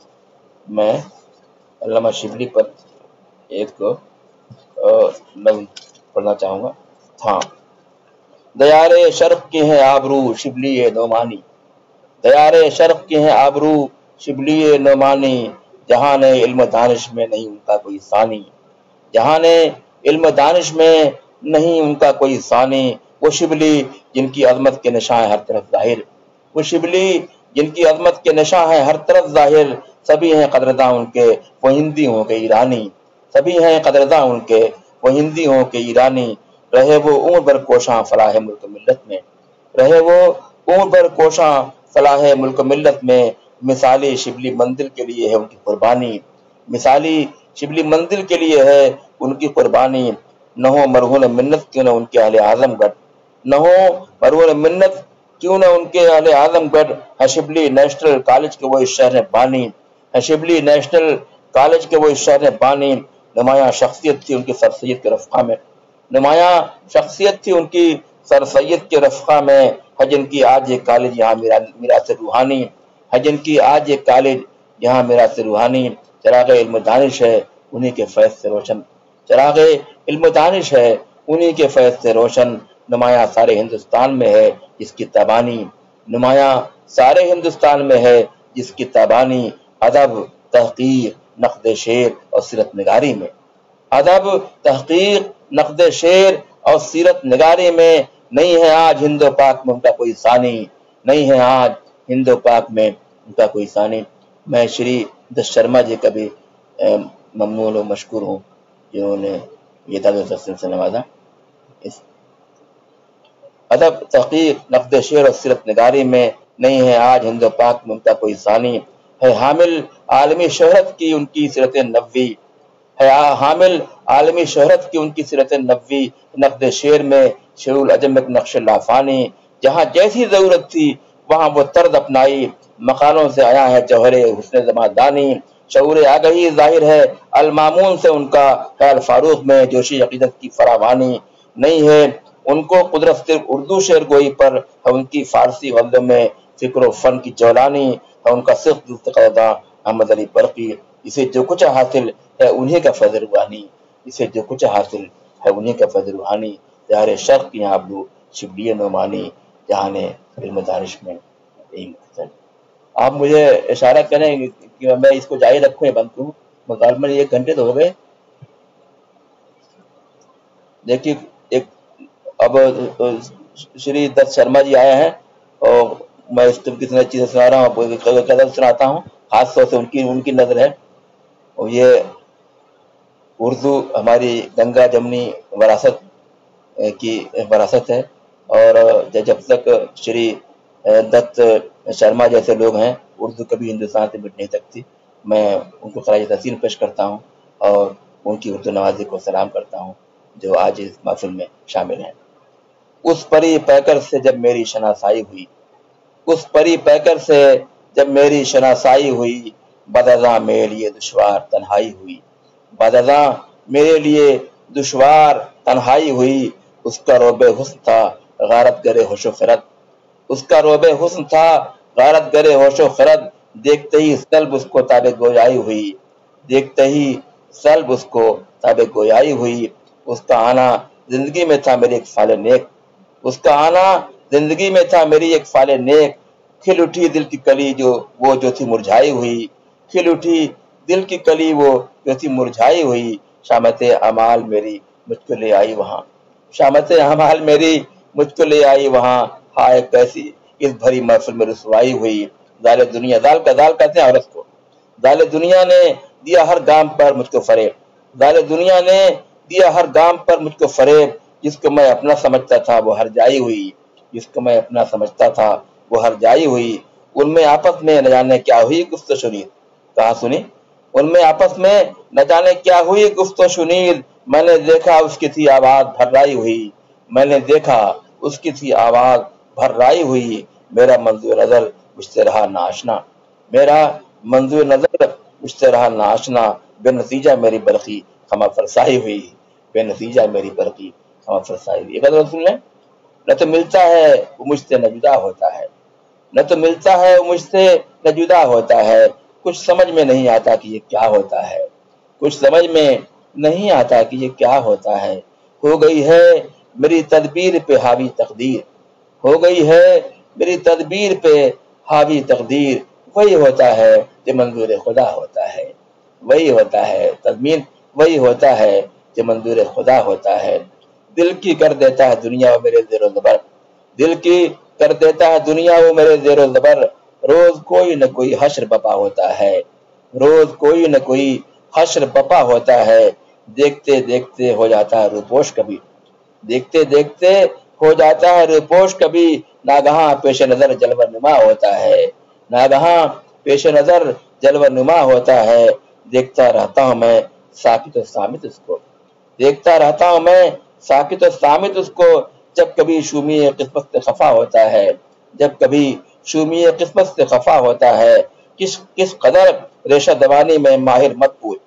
Speaker 1: میں علامہ شبلی پر ایک نظم پڑھنا چاہوں گا۔ ہاں، دیار شرق کے ہیں آبرو شبلی نعمانی، دیار شرق کے ہیں آبرو شبلی نعمانی، جہان علم دانش میں نہیں ان کا کوئی ثانی، جہان علم دانش میں نہیں ان کا کوئی ثانی، وہ شبلی جن کی عظمت کے نشاں ہر طرف ظاہر، وہ شبلی جن کی عظمت کے نشاں ہیں ہر طرف ظاہر، سبھی ہیں قدرداں ان کے وہ ہندی ہوں کے ایرانی، سبھی ہیں قدرداں ان کے وہ ہندی ہوں کے ایرانی، رہے وہ عمر بھر کوشاں فلاح ملک ملت میں، رہے وہ عمر بھر کوشاں فلاح ملک ملت میں، مثالی شبلی مندر کے لیے ہے ان کی قربانی، مثالی شبلی مندر کے لیے ہے ان کی قربانی، نہ ہو مرہون منت کیوں نہ ان کے اہل اعظم گڑھ، نہ ہو مرہون منت کیوں نہ ان کے اہل اعظم گڑھ، ہے شبلی نیشنل کالج کے وہ اس شہر بانی، ہے شبلی نیشنل کالج کے وہ اس شہر بانی، نمایاں شخصیت تھی ان کی سر سید کے رفقہ میں، نمایاں شخصیت تھی ان کی سر سید کے رفقہ میں، ہے جن کی آج یہ کالج یہاں میراث روحانی، ہے جن کی آج یہ کالج یہاں میراث روحانی، چراغ علم دانش ہے انہی کے فیض سے روشن، چراغ علم دانش ہے انہی کے فیض سے روشن، نمایاں سارے ہندوستان میں ہے جس کی تابانی، نمایاں سارے ہندوستان میں ہے جس کی تابانی، ادب تحقیق نقد شعر اور سیرت نگاری میں، ادب تحقیق نقد شعر اور سیرت نگاری میں، نہیں ہے آج ہند و پاک میں ان کا کوئی ثانی، نہیں ہے آج ہند و پاک میں ان کا کوئی ثانی۔ میں شری دت شرما جی کا بھی ممنون و مشکور ہوں جنہوں نے یہ دعوت سے نوازا۔ اس ادب تحقیق نقد شعر اور سیرت نگاری میں، نہیں ہے آج ہند و پاک میں ان کا کوئی ثانی، ہے حامل عالمی شہرت کی ان کی سیرت نبوی، ہے حامل عالمی شہرت کی ان کی سیرت نبوی، نقد شعر میں شعر العجم ایک نقش لافانی، جہاں جیسی ضرورت تھی وہاں وہ طرز اپنائی، مقالوں سے آیا ہے جوہر حسن زمادانی، شعور آگہی ظاہر ہے المامون سے ان کا، ہے الفاروق میں جوشی عقیدت کی فراوانی، نہیں ہے ان کو قدرت صرف اردو شعر گوئی پر، ہے ان کی فارسی غزلوں میں فکر و فن کی جولانی، ہے ان کا صرف قدرداں احمد علی برقی، اسے جو کچھ حاصل ہے انہی کا فیض روحانی، اسے جو کچھ حاصل ہے انہی کا فیض روحانی، دیار شرق کی آبرو شبلی نعمانی، جہان علم دانش میں یہی مختصر۔ آپ مجھے اشارہ کریں کہ میں اس کو جاری رکھوں یا بند کروں؟ غالباً 1 گھنٹے تو ہو گئے۔ دیکھیے ایک اب شری دت شرما جی آئے ہیں اور میں اس طرح کی چیزیں سنا رہا ہوں، غزل سناتا ہوں، خاص طور سے ان کی نظر ہے، اور یہ اردو ہماری گنگا جمنی وراثت کی وراثت ہے، اور جب تک شری دت شرما جیسے لوگ ہیں اردو کبھی ہندوستان سے مٹ نہیں سکتی۔ میں ان کو خراج تحسین پیش کرتا ہوں اور ان کی اردو نوازی کو سلام کرتا ہوں جو آج اس محفل میں شامل ہیں۔ اس پری پیکر سے جب میری شناسائی ہوئی، اس پری پیکر سے جب میری شناسائی ہوئی، بدرزاں میرے لیے دشوار تنہائی ہوئی، بدرزاں میرے لیے دشوار تنہائی ہوئی، اس کا روب حسن تھا غارت گرے ہوش و خرد، اس کا روب حسن تھا غارت گرے ہوش و خرد، دیکھتے ہی سلب اس کو تاب گویائی ہوئی، دیکھتے ہی سلب اس کو تاب گویائی ہوئی، اس کا آنا زندگی میں تھا میری ایک فال نیک، اس کا آنا زندگی میں تھا میری ایک فال نیک، کھل اٹھی دل کی کلی جو تھی مرجھائی ہوئی، کھل اٹھی دل کی کلی وہ جو تھی مرجھائی ہوئی، شامت امال میری مجھ کو لے آئی وہاں، شامت امال میری مجھ کو لے آئی وہاں، ہائے کیسی اس بھری محفل میں رسوائی ہوئی، دال دنیا، دال کہتے ہیں عورت کو، دال دنیا نے دیا ہر گام پر مجھ کو فریب، دال دنیا نے دیا ہر گام پر مجھ کو فریب، جس کو میں اپنا سمجھتا تھا وہ ہر جائی ہوئی، جس کو میں اپنا سمجھتا تھا وہ ہر جائی ہوئی، ان میں آپس میں نہ جانے کیا ہوئی گفت و شنید۔ کہا سنی، ان میں آپس میں نہ جانے کیا ہوئی گفت و شنید، میں نے دیکھا اس کی تھی آواز بھرائی ہوئی، میں نے دیکھا اس کی تھی آواز بھرائی ہوئی، میرا منظور نظر مجھ سے رہا ناشنا، میرا منظور نظر مجھ سے رہا ناشنا، بے نتیجہ میری برقی خما فرسائی ہوئی، بے نتیجہ میری برقی خما فرسائی ہوئی۔ ایک بات سن لیں، نہ تو ملتا ہے وہ مجھ سے نہ جدا ہوتا ہے، نہ تو ملتا ہے وہ مجھ سے نہ جدا ہوتا ہے، کچھ سمجھ میں نہیں آتا کہ یہ کیا ہوتا ہے، کچھ سمجھ میں نہیں آتا کہ یہ کیا ہوتا ہے، ہو گئی ہے میری تدبیر پہ حاوی تقدیر، ہو گئی ہے میری تدبیر پہ حاوی تقدیر، وہی ہوتا ہے جو منظور خدا ہوتا ہے، وہی ہوتا ہے تدبیر، وہی ہوتا ہے جو منظور خدا ہوتا ہے، دل کی کر دیتا ہے دنیا وہ میرے زیر و زبر، دل کی کر دیتا ہے دنیا وہ میرے زیر و زبر، روز کوئی نہ کوئی حشر بپا ہوتا ہے، روز کوئی نہ کوئی حشر بپا ہوتا ہے، دیکھتے دیکھتے ہو جاتا ہے روپوش کبھی، دیکھتے دیکھتے ہو جاتا ہے روپوش کبھی، ناگہاں پیش نظر جلوہ نما ہوتا ہے، ناگہاں پیش نظر جلوہ نما ہوتا ہے، دیکھتا رہتا ہوں میں ساکت و صامت اس کو، دیکھتا رہتا ہوں میں ساکت و صامت اس کو، جب کبھی شومی قسمت سے خفا ہوتا ہے، جب کبھی شومی قسمت سے خفا ہوتا ہے، کس قدر ریشہ دوانی میں ماہر مت پوچھ،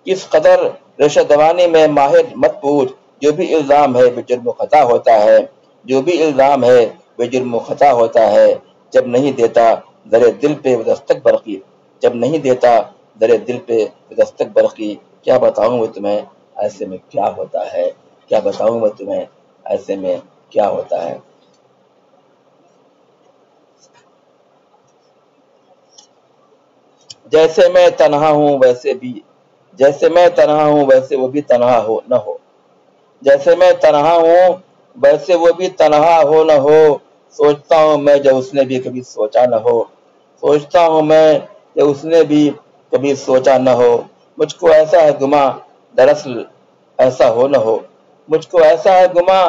Speaker 1: کس قدر ریشہ دوانی میں ماہر مت پوچھ، جو بھی الزام ہے بے جرم و خطا ہوتا ہے، جو بھی الزام ہے بے جرم و خطا ہوتا ہے، جب نہیں دیتا در دل پہ دستک برقی، جب نہیں دیتا در دل پہ دستک برقی، کیا بتاؤں میں تمہیں ایسے میں کیا ہوتا ہے، کیا بتاؤں میں تمہیں ایسے میں کیا ہوتا ہے۔ جیسے میں تنہا ہوں ویسے بھی، جیسے میں تنہا ہوں ویسے وہ بھی تنہا ہو نہ ہو، جیسے میں تنہا ہوں ویسے وہ بھی تنہا ہو نہ ہو، سوچتا ہوں میں جو اس نے بھی کبھی سوچا نہ ہو، سوچتا ہوں میں جو اس نے بھی کبھی سوچا نہ ہو، مجھ کو ایسا ہے گما دراصل ایسا ہو نہ ہو، مجھ کو ایسا ہے گما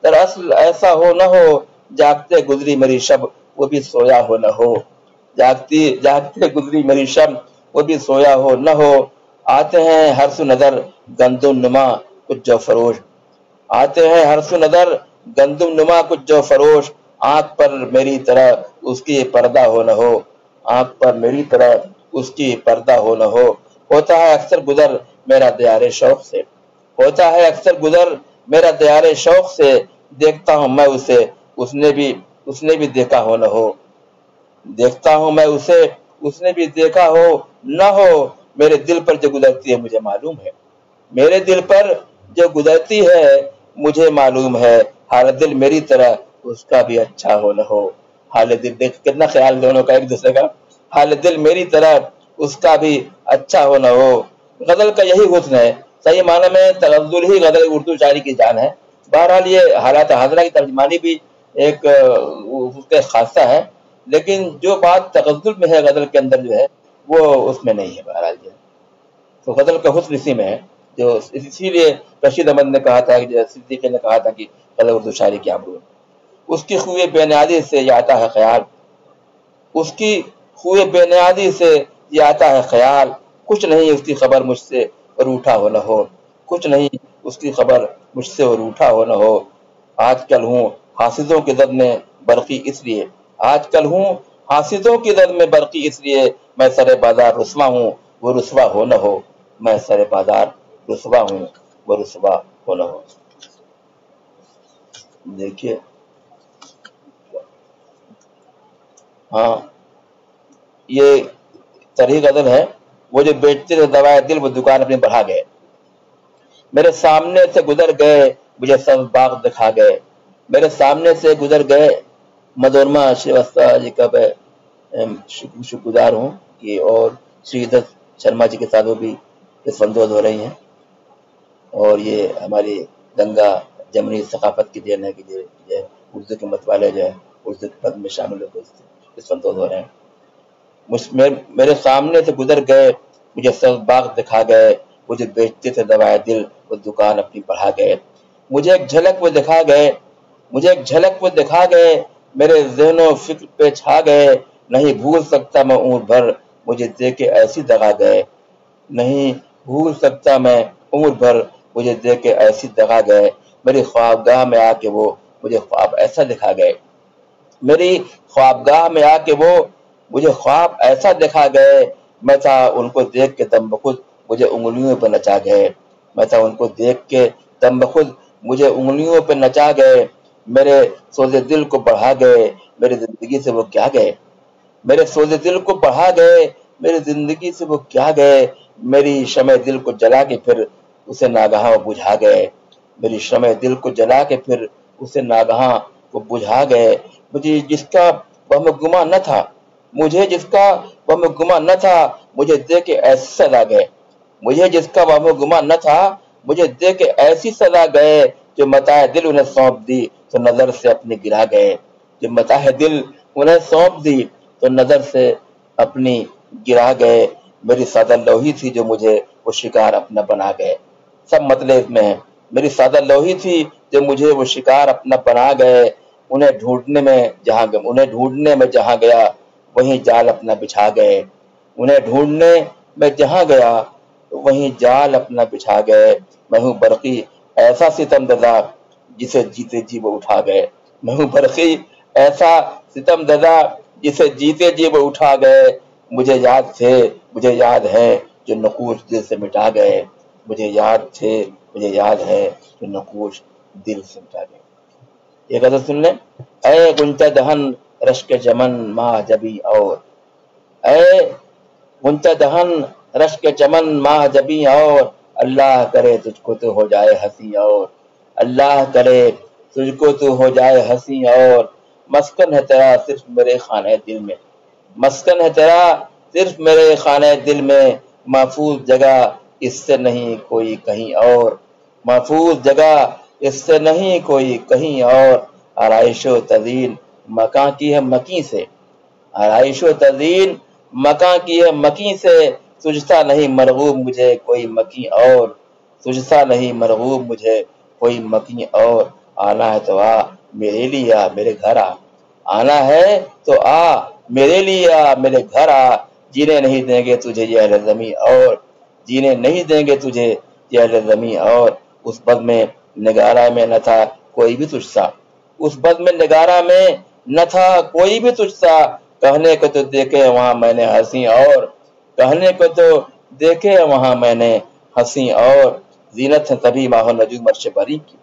Speaker 1: دراصل ایسا ہو نہ ہو، جاگتے گزری میری شب وہ بھی سویا ہو نہ ہو، جاگتے گزری میری شب وہ بھی سویا ہو نہ ہو، آتے ہیں ہر سو نظر گندم نما کچھ جو فروش، آتے ہیں ہر سو نظر گندم نما کچھ جو فروش، آنکھ پر میری طرح اس کی پردہ ہو نہ ہو، آنکھ پر میری طرح اس کی پردہ ہو نہ ہو، ہوتا ہے اکثر گزر میرا دیار شوق سے، ہوتا ہے اکثر گزر میرا دیار شوق سے، دیکھتا ہوں میں اسے اس نے بھی دیکھا ہو نہ ہو، دیکھتا ہوں میں اسے اس نے بھی دیکھا ہو نہ ہو، میرے دل پر جو گزرتی ہے مجھے معلوم ہے، میرے دل پر جو گزرتی ہے مجھے معلوم ہے، حال دل میری طرح اس کا بھی اچھا ہو نہ ہو، حال دل دیکھ کتنا خیال دونوں کا ایک دوسرے کا، حال دل میری طرح اس کا بھی اچھا ہو نہ ہو۔ غزل کا یہی حسن ہے، صحیح معنی میں تغزل ہی غزل اردو شاعری کی جان ہے۔ بہرحال یہ حالات حاضرہ کی ترجمانی بھی ایک اس کا خاصہ ہے، لیکن جو بات تغزل میں ہے غزل کے اندر جو ہے وہ اس میں نہیں ہے۔ بہرحال جو ہے تو غزل کا حسن اسی میں ہے، جو اسی لیے رشید احمد نے کہا تھا کہ صدیقی نے کہا تھا کہ غزل اردو شاعری کی آبرو ہے۔ اس کی خوئے بے نیازی سے یہ آتا ہے خیال، اس کی خوئے بے نیازی سے یہ آتا ہے خیال، کچھ نہیں اس کی خبر مجھ سے روٹھا ہو نہ ہو، کچھ نہیں اس کی خبر مجھ سے روٹھا ہو نہ ہو، آج کل ہوں حاسدوں کی زد میں برقی اس لیے، آج کل ہوں حاسدوں کی زد میں برقی اس لیے، میں سر بازار رسوا ہوں وہ رسوا ہو نہ ہو، میں سر بازار رسوا ہوں وہ رسوا ہو نہ ہو۔ دیکھیے ہاں یہ طرح غزل ہے، وہ جو بیچتے تھے دوائے دل وہ دکان اپنی بڑھا گئے، میرے سامنے سے گزر گئے مجھے سب باغ دکھا گئے، میرے سامنے سے گزر گئے۔ مدورما شریواستو جی کا میں شکر گزار ہوں کہ اور شری دت شرما جی کے ساتھ وہ بھی اس فندوز ہو رہی ہیں، اور یہ ہماری گنگا جمنی ثقافت کی دین ہے کہ یہ اردو کے متوالے جو ہے اردو کے پد میں شامل ہو کے اس فندوز ہو رہے ہیں۔ میرے سامنے سے گزر گئے مجھے سب باغ دکھا گئے، وہ جو بیچتے تھے دوائے دل وہ دکان اپنی بڑھا گئے، مجھے ایک جھلک وہ دکھا گئے، مجھے ایک جھلک وہ دکھا گئے، میرے ذہن و فکر پہ چھا گئے، نہیں بھول سکتا میں عمر بھر مجھے دیکھ کے ایسی دگا گئے، نہیں بھول سکتا میں عمر بھر مجھے دیکھ کے ایسی دگا گئے، میری خوابگاہ میں آ کے وہ مجھے خواب ایسا دکھا گئے، میری خوابگاہ میں آ کے وہ مجھے خواب ایسا دکھا گئے، میں تھا ان کو دیکھ کے دم بخود مجھے انگلیوں پہ نچا گئے، میں تھا ان کو دیکھ کے دم بخود مجھے انگلیوں پہ نچا گئے، میرے سوز دل کو بڑھا گئے، میری زندگی سے وہ کیا گئے، میرے سوز دل کو بڑھا گئے، میری زندگی سے وہ کیا گئے، میری شمع دل کو جلا کے پھر اسے ناگہاں وہ بجھا گئے، میری شمع دل کو جلا کے پھر اسے ناگہاں وہ بجھا گئے، مجھے جس کا وہم گما نہ تھا، مجھے جس کا وہم گما نہ تھا، مجھے دیکھ کے ایسی سزا گئے، مجھے جس کا وہم گما نہ تھا، مجھے دیکھ کے ایسی سزا گئے، جو متاع دل انہیں سونپ دی تو نظر سے اپنی گرا گئے، جو متاع دل انہیں سونپ دی تو نظر سے اپنی گرا گئے، میری سادہ لوہی تھی جو مجھے وہ شکار اپنا بنا گئے، سب مطلب میں ہے، میری سادہ لوہی تھی جو مجھے وہ شکار اپنا بنا گئے، انہیں ڈھونڈنے میں جہاں گیا وہیں جال اپنا بچھا گئے، انہیں ڈھونڈنے میں جہاں گیا وہیں جال اپنا بچھا گئے، میں ہوں برقی ایسا ستم دزا جسے جیتے جی وہ اٹھا گئے، میں ہوں برقی ایسا ستم دزا جسے جیتے جی وہ اٹھا گئے، مجھے یاد ہے جو نقوش دل سے مٹا گئے، مجھے یاد ہے جو نقوش دل سے مٹا گئے۔ یہ غزل سن لیں۔ اے گنچہ دہن رشک چمن ماہ جبی اور، اے گنچہ دہن رشک چمن ماہ جبی اور، اللہ کرے تجھ کو تو ہو جائے ہنسی اور، اللہ کرے تجھ کو تو ہو جائے ہنسی اور، مسکن ہے تیرا صرف میرے خانہ دل میں، مسکن ہے تیرا صرف میرے خانہ دل میں، محفوظ جگہ اس سے نہیں کوئی کہیں اور، محفوظ جگہ اس سے نہیں کوئی کہیں اور، آرائش و تزئین مکاں کی ہے مکیں سے، آرائش و تزئین مکاں کی ہے مکیں سے، سجتا نہیں مرغوب مجھے کوئی مکیں اور، سجتا نہیں مرغوب مجھے کوئی مکیں اور، آنا ہے تو آ میرے لیے آ میرے گھر آ، آنا ہے تو آ میرے لیے آ میرے گھر آ، جینے نہیں دیں گے تجھے یہ اہل زمیں اور، جینے نہیں دیں گے تجھے یہ اہل زمیں اور، اس بد میں نگارہ میں نہ تھا کوئی بھی تجھ سا، اس بد میں نگارہ میں نہ تھا کوئی بھی تجھ سا، کہنے کو تو دیکھے وہاں میں نے ہنسی اور، کہنے کو تو دیکھے وہاں میں نے ہنسی اور، زینت ہے تبھی ماہ و نجوم عرش بری کی،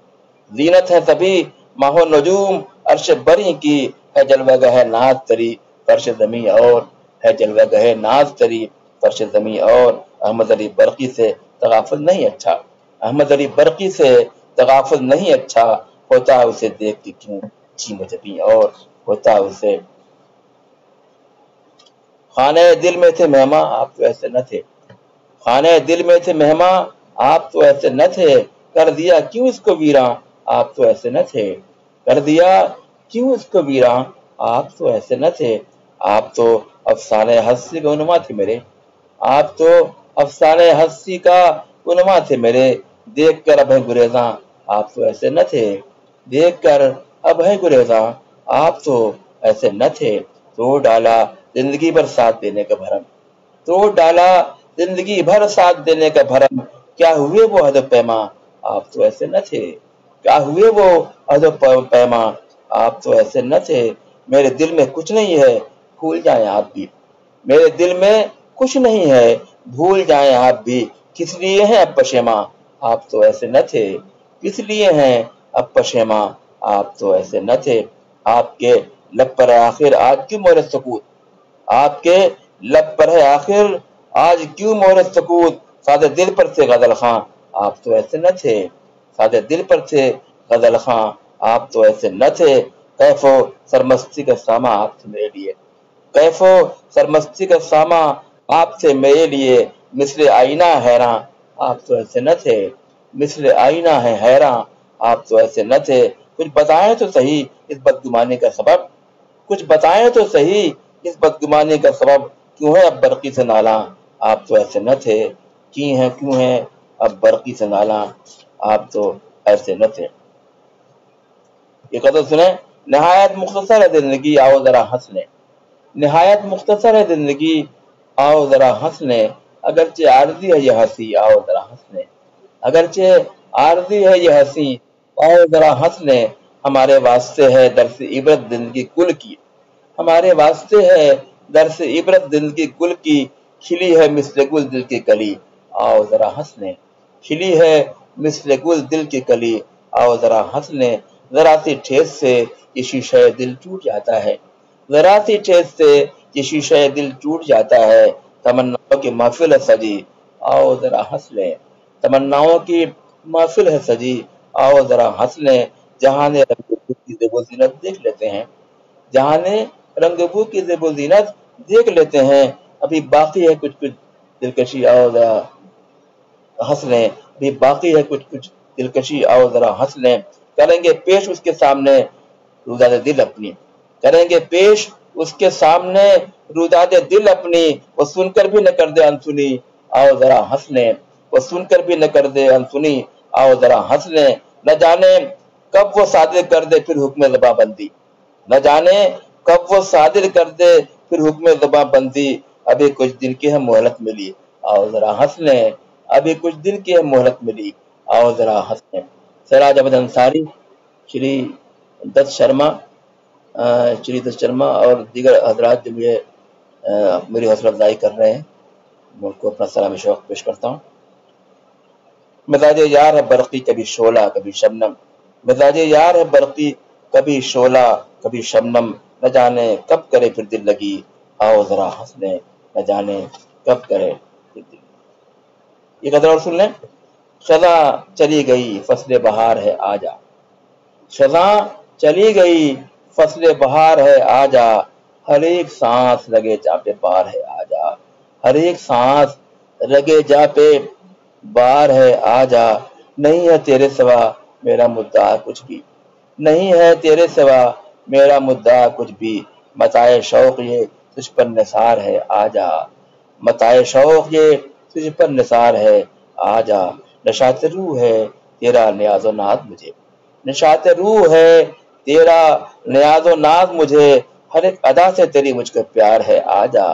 Speaker 1: زینت ہے تبھی ماہ و نجوم عرش بری کی، ہے جلوہ گہ ناز تری فرش زمیں اور، ہے جلوہ گہ ناز تری فرش زمیں اور، احمد علی برقی سے تغافل نہیں اچھا، احمد علی برقی سے تغافل نہیں اچھا، ہوتا اسے دیکھ کے کیوں چیم جبیں اور، ہوتا اسے خانہ دل میں تھے مہماں آپ تو ایسے نہ تھے، خانہ دل میں تھے مہماں آپ تو ایسے نہ تھے، کر دیا کیوں اس کو ویراں آپ تو ایسے نہ تھے، کر دیا کیوں اس کو ویراں آپ تو ایسے نہ تھے، آپ تو افسانہ ہستی کا عنواں تھے میرے، آپ تو افسانہ ہستی کا عنواں تھے میرے، دیکھ کر اب ہے گریزاں آپ تو ایسے نہ تھے، دیکھ کر اب ہے گریزاں آپ تو ایسے نہ تھے، توڑ ڈالا زندگی بھر ساتھ دینے کا بھرم، توڑ ڈالا زندگی بھر ساتھ دینے کا بھرم، کیا ہوئے وہ عہد و پیماں آپ تو ایسے نہ تھے، کیا ہوئے وہ عہد و پیماں آپ تو ایسے نہ تھے، میرے دل میں کچھ نہیں ہے بھول جائیں آپ بھی، میرے دل میں کچھ نہیں ہے بھول جائیں آپ بھی، کس لیے ہیں اب پشیماں آپ تو ایسے نہ تھے، کس لیے ہیں اب پشیماں آپ تو ایسے نہ تھے، آپ کے لب پر آخر آج کیوں مہر سکوت، آپ کے لب پر ہے آخر آج کیوں مہر سکوت، سادے دل پر تھے غزل خاں آپ تو ایسے نہ تھے، سادے دل پر تھے غزل خاں آپ تو ایسے نہ تھے، کیف و سرمستی کا ساما آپ تھے میرے لیے، کیف و سرمستی کا ساما آپ تھے میرے لیے، مثل آئینہ حیراں آپ تو ایسے نہ تھے، مثل آئینہ ہے حیراں آپ تو ایسے نہ تھے، کچھ بتائیں تو صحیح اس بدگمانی کا سبب، کچھ بتائیں تو صحیح اس بدگمانی کا سبب، کیوں ہے اب برقی سے نالاں آپ تو ایسے نہ تھے، کیوں ہیں اب برقی سے نالاں آپ تو ایسے نہ تھے۔ یہ قدر سنیں، نہایت مختصر ہے زندگی آؤ ذرا ہنس لیں، نہایت مختصر ہے زندگی آؤ ذرا ہنس لیں، اگرچہ عارضی ہے یہ ہنسی آؤ ذرا ہنس لیں، اگرچہ عارضی ہے یہ ہنسی آؤ ذرا ہنس لیں، ہمارے واسطے ہے درس عبرت زندگی گل کی، ہمارے واسطے ہے درس عبرت زندگی گل کی، کھلی ہے مثل گل دل کی کلی آؤ ذرا ہنس لیں، کھلی ہے مثل گل دل کی کلی آؤ ذرا ہنس لیں، ذرا سی ٹھیس سے یہ شیشہ دل ٹوٹ جاتا ہے، ذرا سی ٹھیس سے یہ شیشہ دل ٹوٹ جاتا ہے، تمناؤں کی محفل ہے سجی آؤ ذرا ہنس لیں، تمناؤں کی محفل ہے سجی آؤ ذرا ہنس لیں، جہاں رنگ کی زیب و زینت دیکھ لیتے ہیں، جہاں رنگ بو کی زیب و زینت دیکھ لیتے ہیں، ابھی باقی ہے کچھ کچھ دلکشی آؤ ذرا ہنس لیں، ابھی باقی ہے کچھ کچھ دلکشی آؤ ذرا ہنس لیں، کریں گے پیش اس کے سامنے روداد دل اپنی، کریں گے پیش اس کے سامنے روداد دل اپنی، وہ سن کر بھی نہ کر دے انسنی آؤ ذرا ہنس لیں، وہ سن کر بھی نہ کر دے انسنی آؤ ذرا ہنس لیں، نہ جانے کب وہ صادر کر دے پھر حکم زباں بندی، نہ جانے کب وہ صادر کر دے پھر حکم زباں بندی، ابھی کچھ دن کی ہے مہلت ملی آؤ ذرا ہنس لیں، ابھی کچھ دن کی ہے مہلت ملی آؤ ذرا ہنس لیں۔ سراج احمد انصاری، شری دت شرما اور دیگر حضرات جو مجھے میری حوصلہ افزائی کر رہے ہیں، میں ان کو اپنا سلام شوق پیش کرتا ہوں۔ مزاج یار ہے برقی کبھی شعلہ کبھی شبنم، مزاج یار ہے برقی کبھی شعلہ کبھی شبنم، نہ جانے کب کرے پھر دل لگی آؤ ذرا ہنس لیں، نہ جانے کب کرے پھر دل لگی۔ یہ قدر اور سن لیں، خزاں چلی گئی فصل بہار ہے آجا، خزاں چلی گئی فصل بہار ہے آجا، ہر ایک سانس لگے جا پہ بار ہے آجا، ہر ایک سانس لگے جا پہ بار ہے آجا، نہیں ہے تیرے سوا میرا مدعا کچھ بھی، نہیں ہے تیرے سوا میرا مدعا کچھ بھی، متاع شوق یہ تجھ پر نثار ہے آجا، متاع شوق یہ تجھ پر نثار ہے آجا، نشاط روح ہے تیرا نیاز و ناز مجھے، نشاط روح ہے تیرا نیاز و ناز مجھے، ہر ایک ادا سے تیری مجھ کو پیار ہے آجا،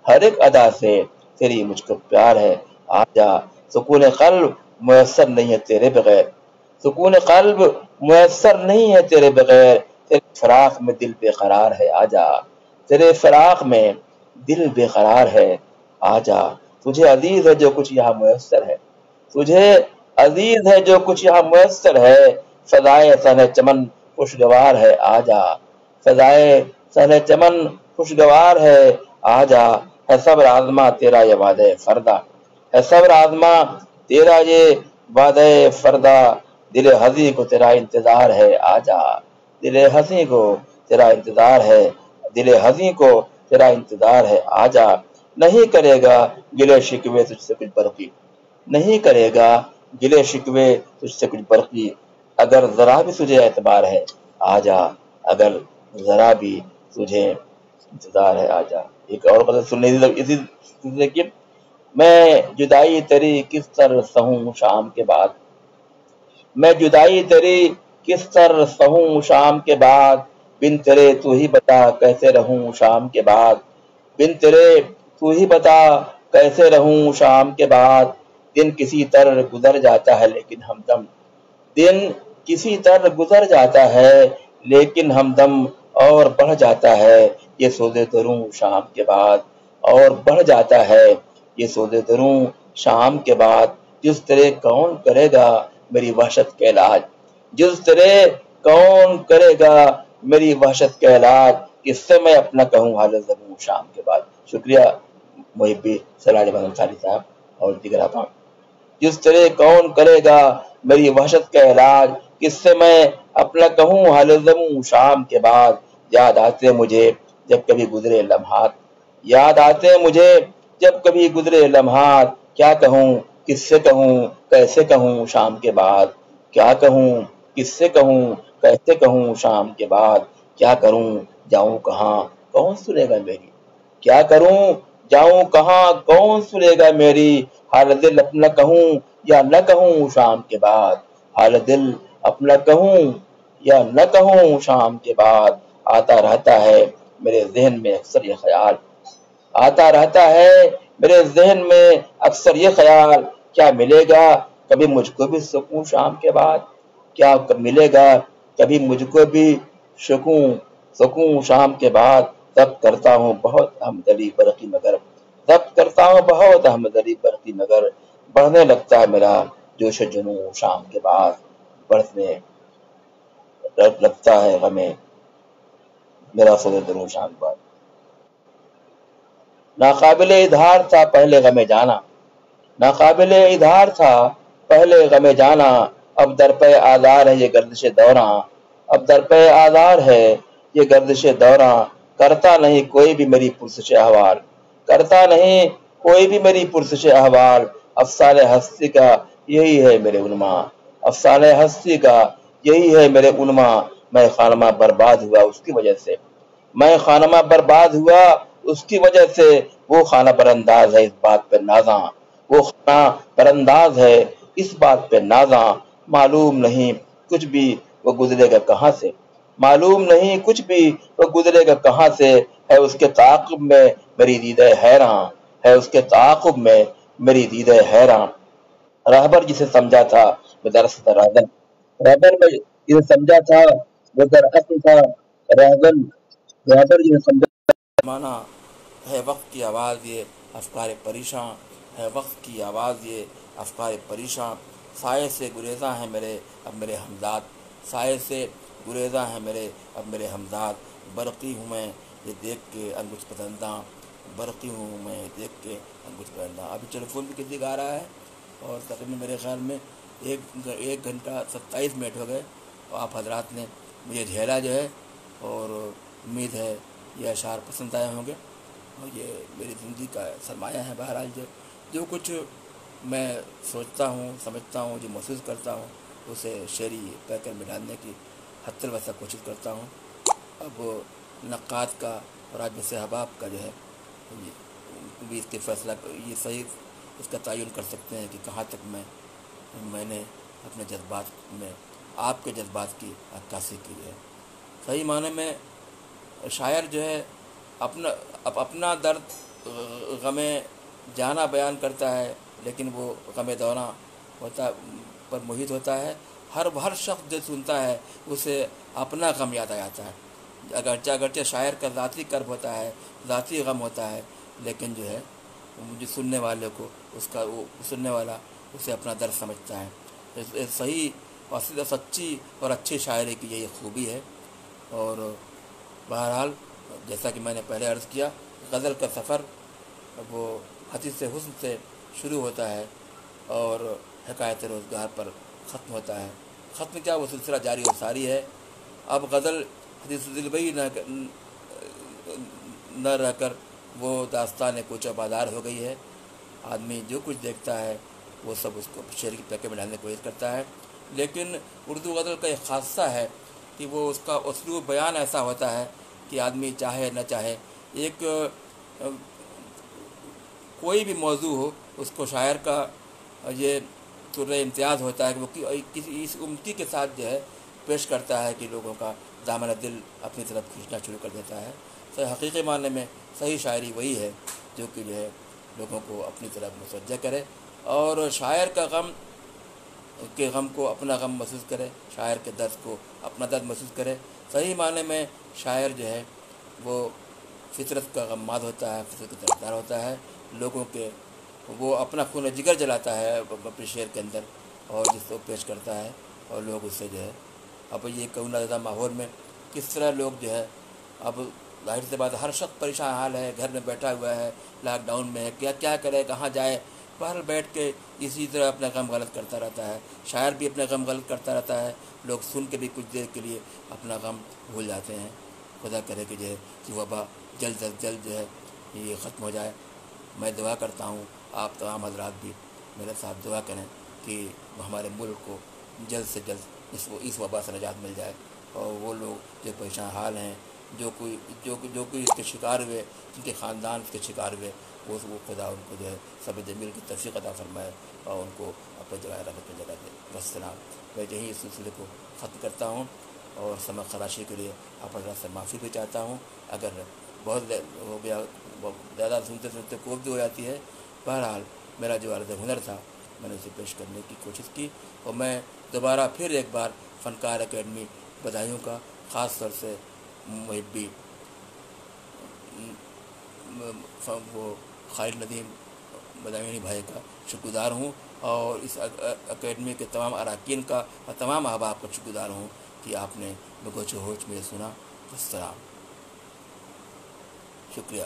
Speaker 1: ہر ایک ادا سے تیری مجھ کو پیار ہے آجا، سکون قلب میسر نہیں ہے تیرے بغیر، سکون قلب میسر نہیں ہے تیرے بغیر، تیرے فراق میں دل بے قرار ہے آجا، تیرے فراق میں دل بے قرار ہے آجا، تجھے عزیز ہے جو کچھ یہاں میسر ہے، تجھے عزیز ہے جو کچھ یہاں میسر ہے، فضائے سر چمن خوشگوار ہے آجا، فضائے سر چمن خوشگوار ہے آجا، ہے صبر آزما تیرا یہ وعدہ فردا، ہے صبر آزما تیرا یہ وعدہ فردا، دل ہنسی کو تیرا انتظار ہے آجا، دل ہنسی کو تیرا انتظار ہے، دل ہنسی کو تیرا انتظار ہے آجا، نہیں کرے گا گلے شکوے تجھ سے کچھ برقی، نہیں کرے گا گلے شکوے تجھ سے کچھ برقی، اگر ذرا بھی تجھے اعتبار ہے آجا، اگر ذرا بھی تجھے انتظار ہے آجا۔ ایک اور قدر سننے اسی سلسلے کی، میں جدائی تیری کس طرح سہوں شام کے بعد، میں جدائی تیری کس طرح سہوں شام کے بعد، بن تیرے تو ہی بتا کیسے رہوں شام کے بعد، بن تیرے تو ہی بتا کیسے رہوں شام کے بعد، دن کسی طرح گزر جاتا ہے لیکن ہمدم، دن کسی طرح گزر جاتا ہے لیکن ہمدم اور بڑھ جاتا ہے، یہ سودے دروں شام کے بعد اور بڑھ جاتا ہے، یہ سودے دروں شام کے بعد، جس طرح کون کرے گا میری وحشت کا علاج، جس طرح کون کرے گا میری وحشت کا علاج، کس سے میں اپنا کہوں حال زبوں شام کے بعد۔ شکریہ محبی سراج احمد انصاری صاحب اور دیگر احباب۔ جس طرح کون کرے گا میری وحشت کا علاج، کس سے میں اپنا کہوں حال زبوں شام کے بعد، یاد آتے مجھے جب کبھی گزرے لمحات، یاد آتے مجھے جب کبھی گزرے لمحات، کیا کہوں کس سے کہوں کیسے کہوں شام کے بعد، کیا کہوں کس سے کہوں کیسے کہوں شام کے بعد، کیا کروں جاؤں کہاں کون سنے گا میری، کیا کروں جاؤں کہاں کون سنے گا میری، حال دل اپنا کہوں یا نہ کہوں شام کے بعد، حال دل اپنا کہوں یا نہ کہوں شام کے بعد، آتا رہتا ہے میرے ذہن میں اکثر یہ خیال، آتا رہتا ہے میرے ذہن میں اکثر یہ خیال، کیا ملے گا کبھی مجھ کو بھی سکون شام کے بعد، کیا ملے گا کبھی مجھ کو بھی سکون شام کے بعد، ضبط کرتا ہوں بہت ہمدلی برقی مگر، ضبط کرتا ہوں بہت ہمدلی برقی مگر، بڑھنے لگتا ہے میرا جوش و جنون شام کے بعد، بڑھنے لگتا ہے ہمیں میرا خود درون شام کے بعد۔ ناقابل اظہار تھا پہلے غم جانا، ناقابل اظہار تھا پہلے غم جانا، اب درپے آزار ہے یہ گردش دوراں، اب درپے آزار ہے یہ گردش دوراں، کرتا نہیں کوئی بھی میری پرسش احوال، کرتا نہیں کوئی بھی میری پرسش احوال، افسانہ ہستی کا یہی ہے میرے عنوان، افسانہ ہستی کا یہی ہے میرے عنوان، میں خانمہ برباد ہوا اس کی وجہ سے، میں خانمہ برباد ہوا اس کی وجہ سے، وہ خانہ پر انداز ہے اس بات پہ نازاں، وہ خانہ پر انداز ہے اس بات پہ نازاں، معلوم نہیں کچھ بھی وہ گزرے گا کہاں سے، معلوم نہیں کچھ بھی وہ گزرے گا کہاں سے، ہے اس کے تعاقب میں میری دیدہ حیراں، ہے اس کے تعاقب میں میری دیدہ حیراں، رہبر جسے سمجھا تھا وہ دراصل راہبر، رہبر میں جسے سمجھا تھا وہ دراصل تھا راہبر، رہبر جسے سمجھا مانا، ہے وقت کی آواز یہ افکار پریشاں، ہے وقت کی آواز یہ افکار پریشاں، سائے سے گریزاں ہیں میرے اب میرے ہمداد، سائے سے گریزاں ہیں میرے اب میرے ہمداد، برقی ہوں میں یہ دیکھ کے انگشت پسنداں، برقی ہوں میں یہ دیکھ کے انگشت پسنداں۔ ابھی ٹیلیفون بھی کسی کا آ رہا ہے اور تقریباً میرے خیال میں ایک گھنٹہ 27 منٹ ہو گئے، اور آپ حضرات نے مجھے جھیلا جو ہے، اور امید ہے یہ اشعار پسند آئے ہوں گے، اور یہ میری زندگی کا سرمایہ ہے۔ بہرحال جو کچھ میں سوچتا ہوں، سمجھتا ہوں، جو محسوس کرتا ہوں، اسے شعری پیکر میں ڈالنے کی حتی الوسع کوشش کرتا ہوں۔ اب نقاد کا اور آج سے احباب کا جو ہے بھی اس کے فیصلہ یہ صحیح اس کا تعین کر سکتے ہیں کہ کہاں تک میں نے اپنے جذبات میں آپ کے جذبات کی عکاسی کی ہے۔ صحیح معنی میں شاعر جو ہے اپنا درد غم جانا بیان کرتا ہے، لیکن وہ غم دوراں ہوتا پر محیط ہوتا ہے، ہر شخص جو سنتا ہے اسے اپنا غم یاد آ جاتا ہے، اگرچہ شاعر کا ذاتی کرب ہوتا ہے، ذاتی غم ہوتا ہے، لیکن جو ہے جو سننے والے کو وہ سننے والا اسے اپنا درد سمجھتا ہے۔ صحیح اور سچی اور اچھی شاعری کی یہی خوبی ہے۔ اور بہرحال جیسا کہ میں نے پہلے عرض کیا، غزل کا سفر وہ حدیث حسن سے شروع ہوتا ہے اور حکایت روزگار پر ختم ہوتا ہے، ختم کیا وہ سلسلہ جاری و ساری ہے۔ اب غزل حدیث دلبئی نہ رہ کر وہ داستان کوچہ بازار ہو گئی ہے، آدمی جو کچھ دیکھتا ہے وہ سب اس کو شعر کی پیکے میں ڈالنے کی کوشش کرتا ہے، لیکن اردو غزل کا ایک خاصہ ہے کہ وہ اس کا اسلوب بیان ایسا ہوتا ہے کہ آدمی چاہے نہ چاہے ایک کوئی بھی موضوع ہو اس کو شاعر کا یہ سر امتیاز ہوتا ہے کہ وہ کسی اس امتی کے ساتھ جو ہے پیش کرتا ہے کہ لوگوں کا دامن دل اپنی طرف کھینچنا شروع کر دیتا ہے۔ تو حقیقی معنی میں صحیح شاعری وہی ہے جو کہ جو ہے لوگوں کو اپنی طرف متوجہ کرے، اور شاعر کا غم کو اپنا غم محسوس کرے، شاعر کے درد کو اپنا درد محسوس کرے۔ صحیح معنی میں شاعر جو ہے وہ فطرت کا غماد ہوتا ہے، فطرت کا طرفدار ہوتا ہے، لوگوں کے وہ اپنا خون جگر جلاتا ہے اپنے شعر کے اندر، اور جس کو پیش کرتا ہے، اور لوگ اس سے جو ہے اب یہ کرونا زدہ ماحول میں کس طرح لوگ جو ہے اب ظاہر سی بات ہر شخص پریشان حال ہے، گھر میں بیٹھا ہوا ہے، لاک ڈاؤن میں ہے، کیا کرے، کہاں جائے، باہر بیٹھ کے اسی طرح اپنا غم غلط کرتا رہتا ہے، شاعر بھی اپنا غم غلط کرتا رہتا ہے، لوگ سن کے بھی کچھ دیر کے لیے اپنا غم بھول جاتے ہیں۔ خدا کرے کہ جو ہے کہ وبا جلد از جلد جو ہے یہ ختم ہو جائے۔ میں دعا کرتا ہوں آپ تمام حضرات بھی میرے ساتھ دعا کریں کہ ہمارے ملک کو جلد سے جلد اس وبا سے نجات مل جائے، اور وہ لوگ جو پریشان حال ہیں، جو کوئی اس کے شکار ہوئے، جن کے خاندان اس کے شکار ہوئے، وہ خدا ان کو جو ہے صبر جمیل کی توفیق عطا فرمائے اور ان کو اپنے جگہ رحمت میں جگہ دے. والسلام. میں یہیں اس سلسلے کو ختم کرتا ہوں اور سمجھ خراشی کے لیے آپ حضرات سے معافی بھی چاہتا ہوں اگر بہت ہو گیا، زیادہ سنتے سنتے کوف بھی ہو جاتی ہے. بہرحال میرا جو عرض ہنر تھا میں نے اسے پیش کرنے کی کوشش کی، اور میں دوبارہ پھر ایک بار فنکار اکیڈمی بدایوں کا خاص طور سے محبی وہ خالد ندیم بدایونی بھائی کا شکر گزار ہوں، اور اس اکیڈمی کے تمام اراکین کا اور تمام احباب کا شکر گزار ہوں کہ آپ نے بگوچ ہوچ میں سنا. السلام. شکریہ.